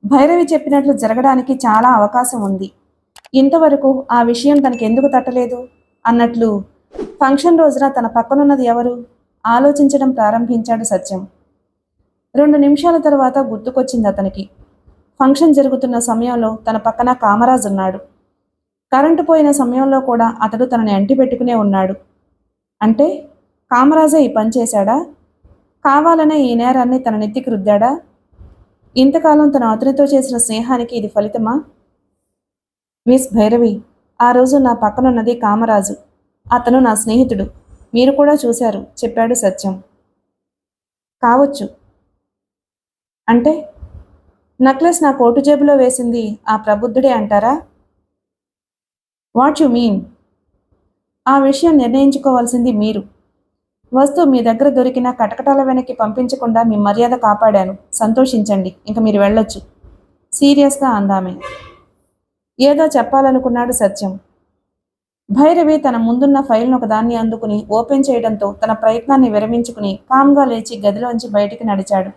భైరవి చెప్పినట్లు జరగడానికి చాలా అవకాశం ఉంది. ఇంతవరకు ఆ విషయం తనకెందుకు తట్టలేదు అన్నట్లు ఫంక్షన్ రోజున తన పక్కనున్నది ఎవరు ఆలోచించడం ప్రారంభించాడు సత్యం. 2 నిమిషాల తరువాత గుర్తుకొచ్చింది అతనికి. ఫంక్షన్ జరుగుతున్న సమయంలో తన పక్కన కామరాజ్ ఉన్నాడు. కరెంటు పోయిన సమయంలో కూడా అతడు తనని అంటిపెట్టుకునే ఉన్నాడు. అంటే కామరాజే ఈ పని చేశాడా? కావాలనే ఈ నేరాన్ని తన నెత్తికి రుద్దాడా? ఇంతకాలం తన అతనితో చేసిన స్నేహానికి ఇది ఫలితమా? మిస్ భైరవి, ఆ రోజు నా పక్కనున్నది కామరాజు. అతను నా స్నేహితుడు. మీరు కూడా చూశారు చెప్పాడు సత్యం. కావచ్చు. అంటే నెక్లెస్ నా కోటు జేబులో వేసింది ఆ ప్రబుద్ధుడే అంటారా? What you mean? ఆ విషయం నిర్ణయించుకోవాల్సింది మీరు. వస్తువు మీ దగ్గర దొరికిన కటకటాల వెనక్కి పంపించకుండా మీ మర్యాద కాపాడాను. సంతోషించండి. ఇంక మీరు వెళ్ళొచ్చు సీరియస్గా అందామే. ఏదో చెప్పాలనుకున్నాడు సత్యం. భైరవి తన ముందున్న ఫైల్ను ఒకదాన్ని అందుకుని ఓపెన్ చేయడంతో తన ప్రయత్నాన్ని విరమించుకుని కామ్గా లేచి గదిలోంచి బయటికి నడిచాడు.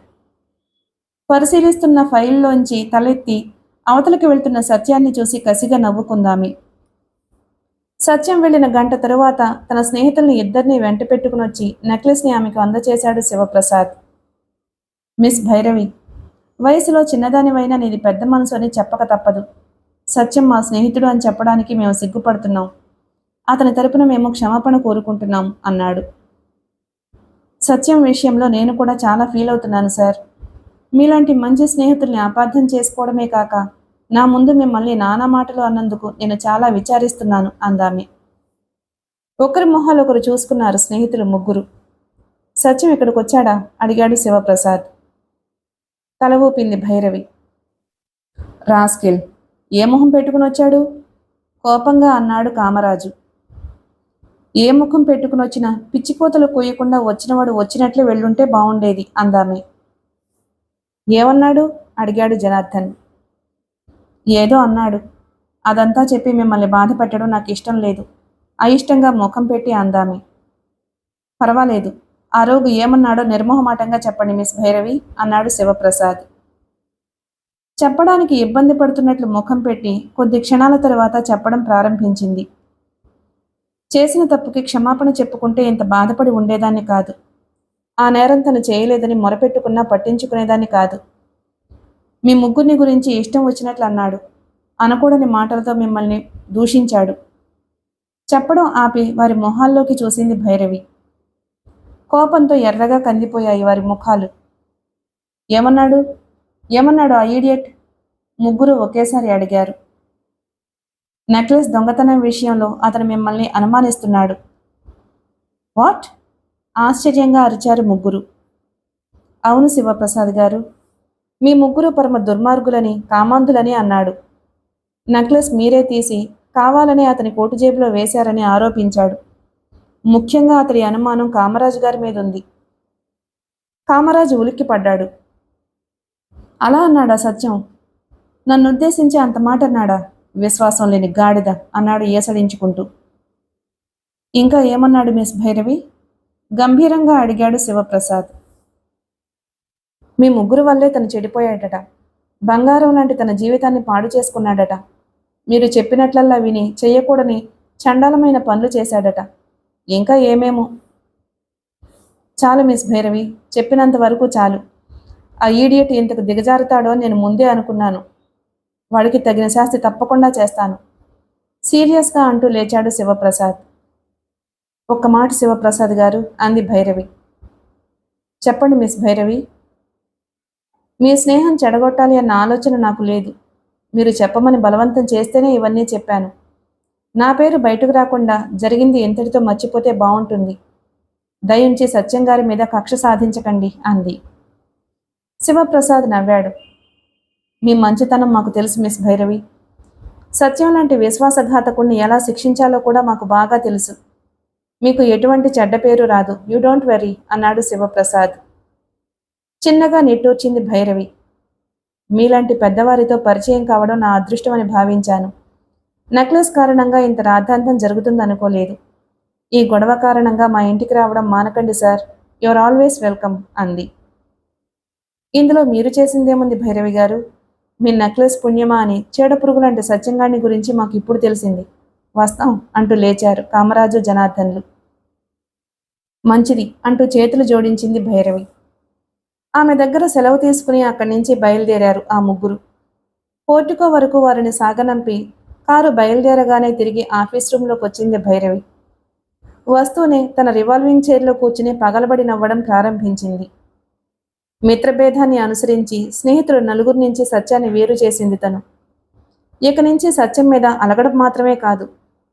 పరిశీలిస్తున్న ఫైల్లోంచి తలెత్తి అవతలికి వెళ్తున్న సత్యాన్ని చూసి కసిగా నవ్వుకుందామి. సత్యం వెళ్లిన గంట తరువాత తన స్నేహితుల్ని ఇద్దరిని వెంట పెట్టుకుని వచ్చి నెక్లెస్ని ఆమెకు అందచేశాడు శివప్రసాద్. మిస్ భైరవి, వయసులో చిన్నదానివైనా నీది పెద్ద మనసు అని చెప్పక తప్పదు. సత్యం మా స్నేహితుడు అని చెప్పడానికి మేము సిగ్గుపడుతున్నాం. అతని తరపున మేము క్షమాపణ కోరుకుంటున్నాం అన్నాడు. సత్యం విషయంలో నేను కూడా చాలా ఫీల్ అవుతున్నాను సార్. మీలాంటి మంచి స్నేహితుల్ని అపార్థం చేసుకోవడమే కాక నా ముందు మిమ్మల్ని నానా మాటలు అన్నందుకు నేను చాలా విచారిస్తున్నాను అందామె. ఒకరి మొహాలు ఒకరు చూసుకున్నారు స్నేహితులు ముగ్గురు. సత్యం ఇక్కడికి వచ్చాడా అడిగాడు శివప్రసాద్. తల ఊపింది భైరవి. రాస్కెల్, ఏ మొహం పెట్టుకుని వచ్చాడు? కోపంగా అన్నాడు కామరాజు. ఏ ముఖం పెట్టుకుని వచ్చినా పిచ్చికోతలు కొయ్యకుండా వచ్చినవాడు వచ్చినట్లే వెళ్ళుంటే బాగుండేది అందామె. ఏమన్నాడు అడిగాడు జనార్దన్. ఏదో అన్నాడు. అదంతా చెప్పి మిమ్మల్ని బాధ పెట్టడం నాకు ఇష్టం లేదు. అయిష్టంగా ముఖం పెట్టి అందామె. పర్వాలేదు, ఆ రోగు ఏమన్నాడో నిర్మోహమాటంగా చెప్పండి మిస్ భైరవి అన్నాడు శివప్రసాద్. చెప్పడానికి ఇబ్బంది పడుతున్నట్లు ముఖం పెట్టి కొద్ది క్షణాల తరువాత చెప్పడం ప్రారంభించింది. చేసిన తప్పుకి క్షమాపణ చెప్పుకుంటే ఇంత బాధపడి ఉండేదాన్ని కాదు. ఆ నేరం తను చేయలేదని మొరపెట్టుకున్నా పట్టించుకునేదాన్ని కాదు. మీ ముగ్గురిని గురించి ఇష్టం వచ్చినట్లు అన్నాడు. అనకూడని మాటలతో మిమ్మల్ని దూషించాడు. చెప్పడం ఆపి వారి మొహాల్లోకి చూసింది భైరవి. కోపంతో ఎర్రగా కందిపోయాయి వారి ముఖాలు. ఏమన్నాడు? ఏమన్నాడు ఆ ఈడియట్? ముగ్గురు ఒకేసారి అడిగారు. నెక్లెస్ దొంగతనం విషయంలో అతను మిమ్మల్ని అనుమానిస్తున్నాడు. వాట్? ఆశ్చర్యంగా అరిచారు ముగ్గురు. అవును శివప్రసాద్ గారు, మీ ముగ్గురు పరమ దుర్మార్గులని కామాంధులని అన్నాడు. నెక్లెస్ మీరే తీసి కావాలని అతని కోటు జేబులో వేశారని ఆరోపించాడు. ముఖ్యంగా అతడి అనుమానం కామరాజు గారి మీద ఉంది. కామరాజు ఉలిక్కి పడ్డాడు. అలా అన్నాడా సత్యం? నన్నుద్దేశించి అంత మాట అన్నాడా? విశ్వాసం లేని గాడిద అన్నాడు ఏసడించుకుంటూ. ఇంకా ఏమన్నాడు మిస్ భైరవి? గంభీరంగా అడిగాడు శివప్రసాద్. మీ ముగ్గురు వల్లే తను చెడిపోయాడట. బంగారం లాంటి తన జీవితాన్ని పాడు చేసుకున్నాడట. మీరు చెప్పినట్లల్లా విని చెయ్యకూడని చండాలమైన పనులు చేశాడట. ఇంకా ఏమేమో. చాలు మిస్ భైరవి, చెప్పినంత వరకు చాలు. ఆ ఈడియట్ ఇంతకు దిగజారుతాడో నేను ముందే అనుకున్నాను. వాడికి తగిన శాస్తి తప్పకుండా చేస్తాను సీరియస్గా అంటూ లేచాడు శివప్రసాద్. ఒక్క మాట శివప్రసాద్ గారు అంది భైరవి. చెప్పండి మిస్ భైరవి. మీ స్నేహం చెడగొట్టాలి అన్న ఆలోచన నాకు లేదు. మీరు చెప్పమని బలవంతం చేస్తేనే ఇవన్నీ చెప్పాను. నా పేరు బయటకు రాకుండా జరిగింది ఎంతటితో మర్చిపోతే బాగుంటుంది. దయించి సత్యం గారి మీద కక్ష సాధించకండి అంది. శివప్రసాద్ నవ్వాడు. మీ మంచితనం మాకు తెలుసు మిస్ భైరవి. సత్యం లాంటి విశ్వాసఘాతకుణ్ణి ఎలా శిక్షించాలో కూడా మాకు బాగా తెలుసు. మీకు ఎటువంటి చెడ్డ పేరు రాదు. యూ డోంట్ వెరీ అన్నాడు శివప్రసాద్. చిన్నగా నిట్టూర్చింది భైరవి. మీలాంటి పెద్దవారితో పరిచయం కావడం నా అదృష్టం అని భావించాను. నెక్లెస్ కారణంగా ఇంత రాద్ధాంతం జరుగుతుందనుకోలేదు. ఈ గొడవ కారణంగా మా ఇంటికి రావడం మానకండి సార్. యువర్ ఆల్వేస్ వెల్కమ్ అంది. ఇందులో మీరు చేసిందేముంది భైరవి గారు? మీ నెక్లెస్ పుణ్యమా అని చీడపురుగు లాంటి సత్యంగాన్ని గురించి మాకు ఇప్పుడు తెలిసింది. వస్తాం అంటూ లేచారు కామరాజు జనార్దన్లు. మంచిది అంటూ చేతులు జోడించింది భైరవి. ఆమె దగ్గర సెలవు తీసుకుని అక్కడి నుంచి బయలుదేరారు ఆ ముగ్గురు. పోర్టికో వరకు వారిని సాగనంపి కారు బయలుదేరగానే తిరిగి ఆఫీస్ రూంలోకి వచ్చింది భైరవి. వస్తూనే తన రివాల్వింగ్ చైర్లో కూర్చుని పగలబడి నవ్వడం ప్రారంభించింది. మిత్రభేదాన్ని అనుసరించి స్నేహితులు నలుగురి నుంచి సత్యాన్ని వేరు చేసింది తను. ఇక నుంచి సత్యం మీద అలగడం మాత్రమే కాదు,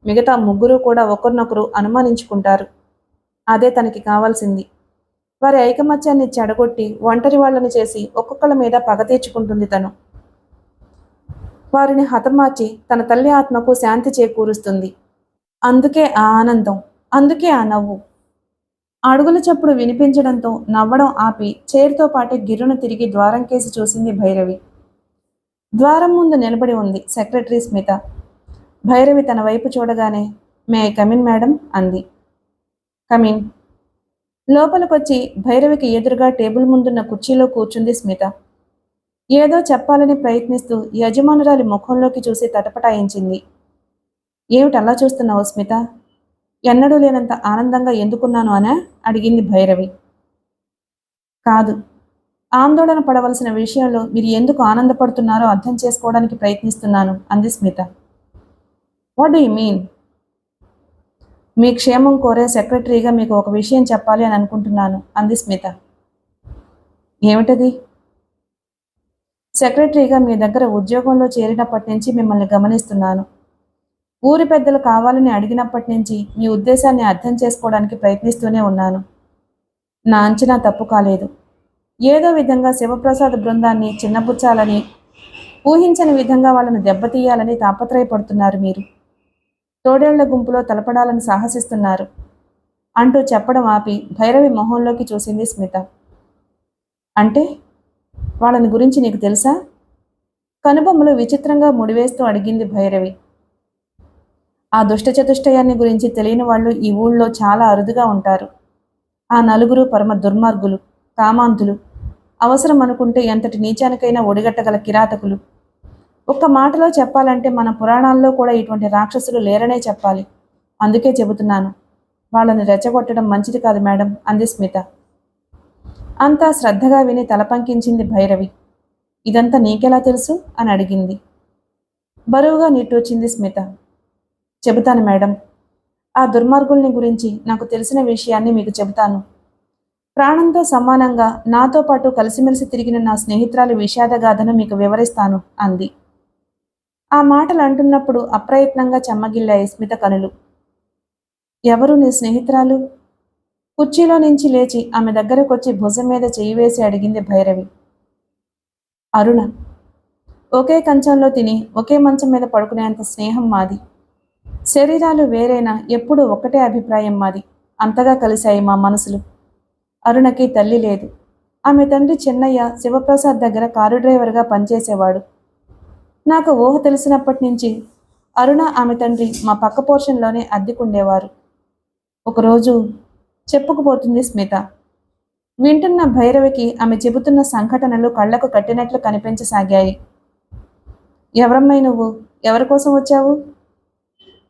మిగతా ముగ్గురు కూడా ఒకరినొకరు అనుమానించుకుంటారు. అదే తనకి కావాల్సింది. వారి ఐకమత్యాన్ని చెడగొట్టి ఒంటరి వాళ్లను చేసి ఒక్కొక్కళ్ళ మీద పగ తీర్చుకుంటుంది తను. వారిని హతమార్చి తన తల్లి ఆత్మకు శాంతి చేకూరుస్తుంది. అందుకే ఆ ఆనందం, అందుకే ఆ నవ్వు. అడుగుల చప్పుడు వినిపించడంతో నవ్వడం ఆపి చైర్తో పాటే గిర్రును తిరిగి ద్వారం కేసి చూసింది భైరవి. ద్వారం ముందు నిలబడి ఉంది సెక్రటరీ స్మిత. భైరవి తన వైపు చూడగానే మే ఐ కమిన్ మేడం అంది. కమిన్. లోపలికొచ్చి భైరవికి ఎదురుగా టేబుల్ ముందున్న కుర్చీలో కూర్చుంది స్మిత. ఏదో చెప్పాలని ప్రయత్నిస్తూ యజమానురాలి ముఖంలోకి చూసి తటపటాయించింది. ఏమిటల్లా చూస్తున్నావు స్మిత? ఎన్నడూ లేనంత ఆనందంగా ఎందుకున్నాను అనా అడిగింది భైరవి. కాదు, ఆందోళన పడవలసిన విషయంలో మీరు ఎందుకు ఆనందపడుతున్నారో అర్థం చేసుకోవడానికి ప్రయత్నిస్తున్నాను అంది Smita. What do you mean? మీ క్షేమం కోరే సెక్రటరీగా మీకు ఒక విషయం చెప్పాలి అని అనుకుంటున్నాను అంది స్మిత. ఏమిటది? సెక్రటరీగా మీ దగ్గర ఉద్యోగంలో చేరినప్పటి నుంచి మిమ్మల్ని గమనిస్తున్నాను. ఊరి పెద్దలు కావాలని అడిగినప్పటి నుంచి మీ ఉద్దేశాన్ని అర్థం చేసుకోవడానికి ప్రయత్నిస్తూనే ఉన్నాను. నా అంచనా తప్పు కాలేదు. ఏదో విధంగా శివప్రసాద్ బృందాన్ని చిన్నబుచ్చాలని, ఊహించని విధంగా వాళ్ళను దెబ్బతీయాలని తాపత్రయపడుతున్నారు మీరు. తోడేళ్ల గుంపులో తలపడాలని సాహసిస్తున్నారు అంటూ చెప్పడం ఆపి భైరవి మొహంలోకి చూసింది స్మిత. అంటే వాళ్ళని గురించి నీకు తెలుసా? కనుబొమ్మలు విచిత్రంగా ముడివేస్తూ అడిగింది భైరవి. ఆ దుష్టచతుష్టయాన్ని గురించి తెలియని వాళ్ళు ఈ ఊళ్ళో చాలా అరుదుగా ఉంటారు. ఆ నలుగురు పరమ దుర్మార్గులు, కామాంతులు, అవసరం అనుకుంటే ఎంతటి నీచానికైనా ఒడిగట్టగల కిరాతకులు. ఒక్క మాటలో చెప్పాలంటే మన పురాణాల్లో కూడా ఇటువంటి రాక్షసులు లేరనే చెప్పాలి. అందుకే చెబుతున్నాను, వాళ్ళని రెచ్చగొట్టడం మంచిది కాదు మేడం అంది స్మిత. అంతా శ్రద్ధగా విని తలపంకించింది భైరవి. ఇదంతా నీకెలా తెలుసు అని అడిగింది. బరువుగా నిట్టూర్చింది స్మిత. చెబుతాను మేడం. ఆ దుర్మార్గుల్ని గురించి నాకు తెలిసిన విషయాన్ని మీకు చెబుతాను. ప్రాణంతో సమానంగా నాతో పాటు కలిసిమెలిసి తిరిగిన నా స్నేహితురాలి విషాదగాథను మీకు వివరిస్తాను అంది. ఆ మాటలు అంటున్నప్పుడు అప్రయత్నంగా చెమ్మగిల్లాయి స్మిత కనులు. ఎవరు నీ స్నేహితురాలు? కుర్చీలో నుంచి లేచి ఆమె దగ్గరకొచ్చి భుజం మీద చేయి వేసి అడిగింది భైరవి. అరుణ. ఒకే కంచంలో తిని ఒకే మంచం మీద పడుకునేంత స్నేహం మాది. శరీరాలు వేరైనా ఎప్పుడూ ఒక్కటే అభిప్రాయం మాది. అంతగా కలిశాయి మా మనసులు. అరుణకి తల్లి లేదు. ఆమె తండ్రి చెన్నయ్య శివప్రసాద్ దగ్గర కారు డ్రైవర్గా పనిచేసేవాడు. నాకు ఊహ తెలిసినప్పటి నుంచి అరుణ ఆమె తండ్రి మా పక్క పోర్షన్లోనే అద్దెకుండేవారు. ఒకరోజు చెప్పుకుపోతుంది స్మిత. వింటున్న భైరవికి ఆమె చెబుతున్న సంఘటనలు కళ్లకు కట్టినట్లు కనిపించసాగాయి. ఎవరమ్మాయి నువ్వు? ఎవరి కోసం వచ్చావు?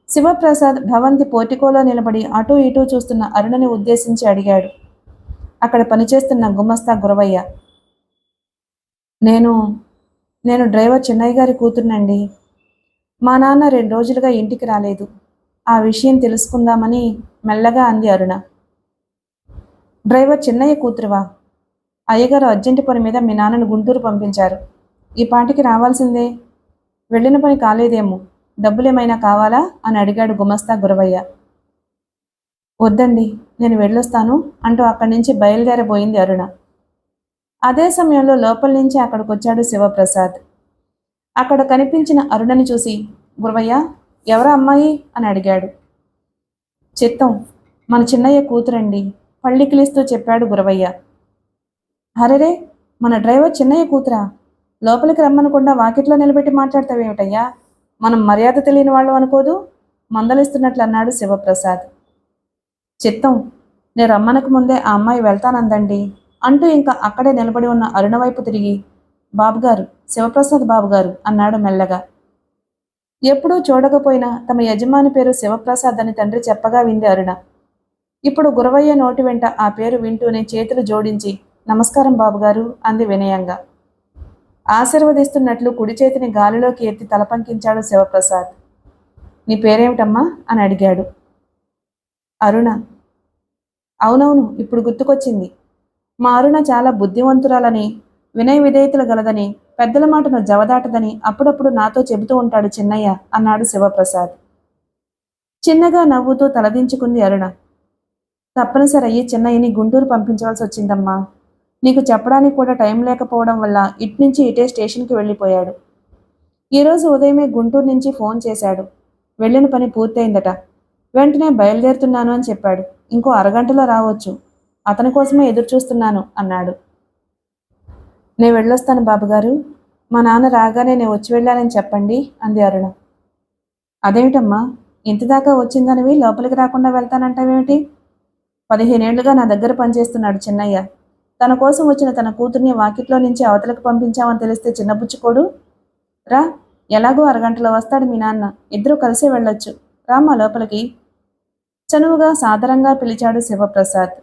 శివప్రసాద్ భవంతి పోర్టికోలో నిలబడి అటూ ఇటూ చూస్తున్న అరుణని ఉద్దేశించి అడిగాడు. అక్కడ పనిచేస్తున్న గుమస్తా గురవయ్య. నేను డ్రైవర్ చెన్నయ్య గారి కూతుర్నండి. మా నాన్న 2 రోజులుగా ఇంటికి రాలేదు. ఆ విషయం తెలుసుకుందామని మెల్లగా అంది అరుణ. డ్రైవర్ చెన్నయ్య కూతురువా? అయ్యగారు అర్జెంటు పని మీద మీ నాన్నను గుంటూరు పంపించారు. ఈ పాటికి రావాల్సిందే. వెళ్ళిన పని కాలేదేమో. డబ్బులేమైనా కావాలా అని అడిగాడు గుమస్తా గురవయ్య. వద్దండి, నేను వెళ్ళొస్తాను అంటూ అక్కడి నుంచి బయలుదేరబోయింది అరుణ. అదే సమయంలో లోపల నుంచి అక్కడికొచ్చాడు శివప్రసాద్. అక్కడ కనిపించిన అరుణని చూసి, గురవయ్య, ఎవరా అమ్మాయి అని అడిగాడు. చిత్తం, మన చిన్నయ్య కూతురండి పళ్ళికిలిస్తూ చెప్పాడు గురవయ్య. హరరే, మన డ్రైవర్ చిన్నయ్య కూతురా? లోపలికి రమ్మనకుండా వాకిట్లో నిలబెట్టి మాట్లాడతావేమిటయ్యా? మనం మర్యాద తెలియని వాళ్ళు అనుకోదు మందలిస్తున్నట్లు అన్నాడు శివప్రసాద్. చిత్తం, నేను రమ్మనకు ముందే ఆ అమ్మాయి వెళ్తానందండి అంటూ ఇంకా అక్కడే నిలబడి ఉన్న అరుణ వైపు తిరిగి, బాబుగారు, శివప్రసాద్ బాబుగారు అన్నాడు మెల్లగా. ఎప్పుడూ చూడకపోయినా తమ యజమాని పేరు శివప్రసాద్ అని తండ్రి చెప్పగా వింది అరుణ. ఇప్పుడు గురవయ్య నోటి వెంట ఆ పేరు వింటూనే చేతులు జోడించి నమస్కారం బాబుగారు అంది వినయంగా. ఆశీర్వదిస్తున్నట్లు కుడి చేతిని గాలిలోకి ఎత్తి తలపంకించాడు శివప్రసాద్. నీ పేరేమిటమ్మా అని అడిగాడు. అరుణ. అవునవును, ఇప్పుడు గుర్తుకొచ్చింది. మా అరుణ చాలా బుద్ధివంతురాలని, వినయ విధేయతలు గలదని, పెద్దల మాటను జవదాటదని అప్పుడప్పుడు నాతో చెబుతూ ఉంటాడు చిన్నయ్య అన్నాడు శివప్రసాద్. చిన్నగా నవ్వుతూ తలదించుకుంది అరుణ. తప్పనిసరి అయ్యి చిన్నయ్యని గుంటూరు పంపించవలసి వచ్చిందమ్మా. నీకు చెప్పడానికి కూడా టైం లేకపోవడం వల్ల ఇట్నుంచి ఇటే స్టేషన్కి వెళ్ళిపోయాడు. ఈరోజు ఉదయమే గుంటూరు నుంచి ఫోన్ చేశాడు. వెళ్ళిన పని పూర్తయిందట. వెంటనే బయలుదేరుతున్నాను అని చెప్పాడు. ఇంకో అరగంటలో రావచ్చు. అతని కోసమే ఎదురు చూస్తున్నాను అన్నాడు. నేను వెళ్ళొస్తాను బాబుగారు. మా నాన్న రాగానే నేను వచ్చి వెళ్ళానని చెప్పండి అంది అరుణ. అదేమిటమ్మా, ఇంతదాకా వచ్చిందనివి లోపలికి రాకుండా వెళ్తానంటావేమిటి? 15 ఏళ్లుగా నా దగ్గర పనిచేస్తున్నాడు చిన్నయ్య. తన కోసం వచ్చిన తన కూతుర్ని వాకిట్లో నుంచి అవతలకు పంపించామని తెలిస్తే చిన్నబుచ్చుకోడు. రా, ఎలాగో అరగంటలో వస్తాడు మీ నాన్న. ఇద్దరూ కలిసే వెళ్ళొచ్చు. రామ్మా లోపలికి. చనువుగా సాదరంగా పిలిచాడు శివప్రసాద్.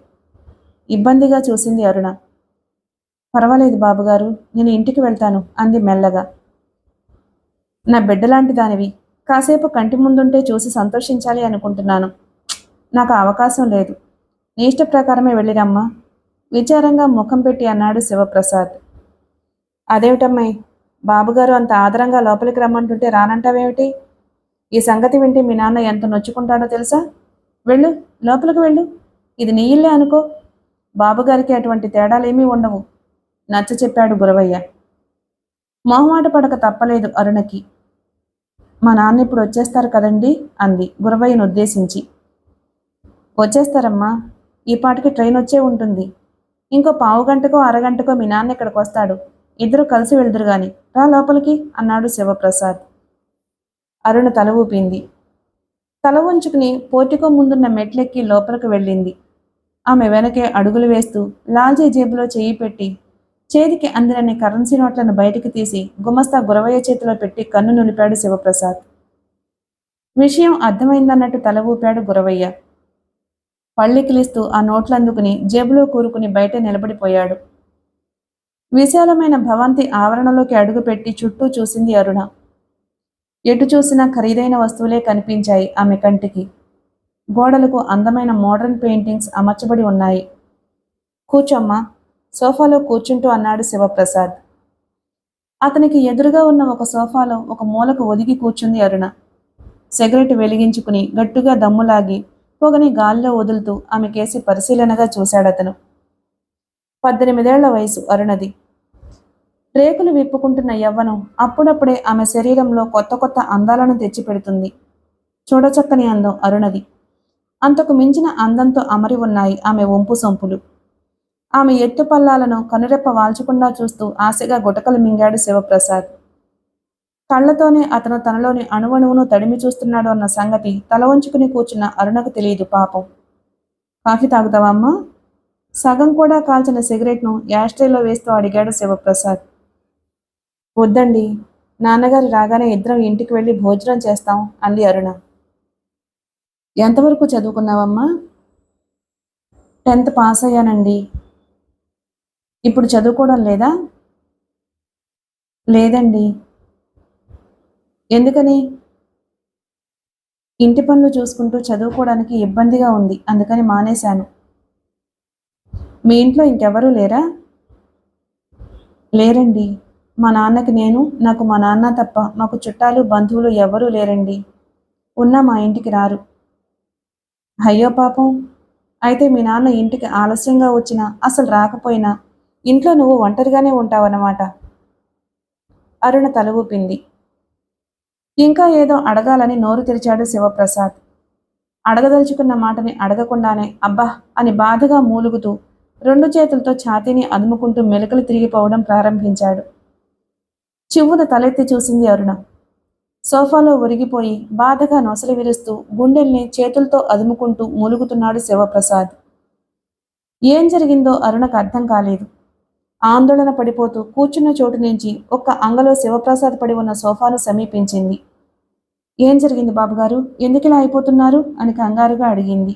ఇబ్బందిగా చూసింది అరుణ. పర్వాలేదు బాబుగారు, నేను ఇంటికి వెళ్తాను అంది మెల్లగా. నా బిడ్డలాంటి దానివి. కాసేపు కంటి ముందుంటే చూసి సంతోషించాలి అనుకుంటున్నాను. నాకు అవకాశం లేదు. నీ ఇష్ట ప్రకారమే వెళ్ళిరమ్మా విచారంగా ముఖం పెట్టి అన్నాడు శివప్రసాద్. అదేమిటమ్మాయి, బాబుగారు అంత ఆదరంగా లోపలికి రమ్మంటుంటే రానంటావేమిటి? ఈ సంగతి వింటే మీ నాన్న ఎంత నొచ్చుకుంటాడో తెలుసా? వెళ్ళు, లోపలికి వెళ్ళు. ఇది నీ ఇల్లే అనుకో. బాబుగారికి అటువంటి తేడాలేమీ ఉండవు నచ్చ చెప్పాడు గురవయ్య. మొహమాట పడక తప్పలేదు అరుణకి. మా నాన్న ఇప్పుడు వచ్చేస్తారు కదండి అంది గురవయ్యను ఉద్దేశించి. వచ్చేస్తారమ్మా, ఈ పాటికి ట్రైన్ వచ్చే ఉంటుంది. ఇంకో పావుగంటకో అరగంటకో మీ నాన్న ఇక్కడికి వస్తాడు. ఇద్దరు కలిసి వెళ్దురు గాని. రా లోపలికి అన్నాడు శివప్రసాద్. అరుణ తల ఊపింది. తల వంచుకుని పోర్టికో ముందున్న మెట్లెక్కి లోపలికి వెళ్ళింది. ఆమె వెనకే అడుగులు వేస్తూ లాల్జీ జేబులో చేయి పెట్టి చేతికి అందినన్ని కరెన్సీ నోట్లను బయటికి తీసి గుమస్తా గురవయ్య చేతిలో పెట్టి కన్ను నులిపాడు శివప్రసాద్. విషయం అర్థమైందన్నట్టు తల ఊపాడు గురవయ్య. పళ్ళికిలిస్తూ ఆ నోట్లందుకుని జేబులో కూరుకుని బయట నిలబడిపోయాడు. విశాలమైన భవంతి ఆవరణలోకి అడుగుపెట్టి చుట్టూ చూసింది అరుణ. ఎటు చూసినా ఖరీదైన వస్తువులే కనిపించాయి ఆమె కంటికి. గోడలకు అందమైన మోడర్న్ పెయింటింగ్స్ అమర్చబడి ఉన్నాయి. కూర్చోమ్మా, సోఫాలో కూర్చుంటూ అన్నాడు శివప్రసాద్. అతనికి ఎదురుగా ఉన్న ఒక సోఫాలో ఒక మూలకు ఒదిగి కూర్చుంది అరుణ. సిగరెట్ వెలిగించుకుని గట్టిగా దమ్ములాగి పొగని గాల్లో వదులుతూ ఆమె కేసి పరిశీలనగా చూశాడతను. 18 ఏళ్ల వయసు అరుణది. రేకులు విప్పుకుంటున్న యవ్వనం అప్పుడప్పుడే ఆమె శరీరంలో కొత్త కొత్త అందాలను తెచ్చిపెడుతుంది. చూడచక్కని అందం అరుణది. అంతకు మించిన అందంతో అమరి ఉన్నాయి ఆమె వంపు సొంపులు. ఆమె ఎత్తుపల్లాలను కనురెప్ప వాల్చకుండా చూస్తూ ఆశగా గుటకలు మింగాడు శివప్రసాద్. కళ్లతోనే అతను తనలోని అణువణువును తడిమి చూస్తున్నాడు అన్న సంగతి తల వంచుకుని కూర్చున్న అరుణకు తెలియదు పాపం. కాఫీ తాగుతావా అమ్మా? సగం కూడా కాల్చిన సిగరెట్ను యాస్ట్రేలో వేస్తూ అడిగాడు శివప్రసాద్. వద్దండి, నాన్నగారు రాగానే ఇద్దరం ఇంటికి వెళ్ళి భోజనం చేస్తాం అంది అరుణ. ఎంతవరకు చదువుకున్నావమ్మా? 10th పాస్ అయ్యానండి. ఇప్పుడు చదువుకోవడం లేదా? లేదండి. ఎందుకని? ఇంటి పనులు చూసుకుంటూ చదువుకోవడానికి ఇబ్బందిగా ఉంది, అందుకని మానేశాను. మీ ఇంట్లో ఇంకెవరూ లేరా? లేరండి. మా నాన్నకి నేను, నాకు మా నాన్న తప్ప మాకు చుట్టాలు బంధువులు ఎవరూ లేరండి. ఉన్నా మా ఇంటికి రారు. అయ్యో పాపం. అయితే మీ నాన్న ఇంటికి ఆలస్యంగా వచ్చినా అసలు రాకపోయినా ఇంట్లో నువ్వు ఒంటరిగానే ఉంటావన్నమాట. అరుణ తల ఊపింది. ఇంకా ఏదో అడగాలని నోరు తెరిచాడు శివప్రసాద్. అడగదలుచుకున్న మాటని అడగకుండానే అబ్బా అని బాధగా మూలుగుతూ 2 చేతులతో ఛాతీని అదుముకుంటూ మెలికలు తిరిగిపోవడం ప్రారంభించాడు. చివ్వున తలెత్తి చూసింది అరుణ. సోఫాలో ఒరిగిపోయి బాధగా నొసలు విరుస్తూ గుండెల్ని చేతులతో అదుముకుంటూ మూలుగుతున్నాడు శివప్రసాద్. ఏం జరిగిందో అరుణకు అర్థం కాలేదు. ఆందోళన పడిపోతూ కూర్చున్న చోటు నుంచి ఒక్క అంగలో శివప్రసాద్ పడి ఉన్న సోఫాను సమీపించింది. ఏం జరిగింది బాబుగారు? ఎందుకిలా అయిపోతున్నారు అని కంగారుగా అడిగింది.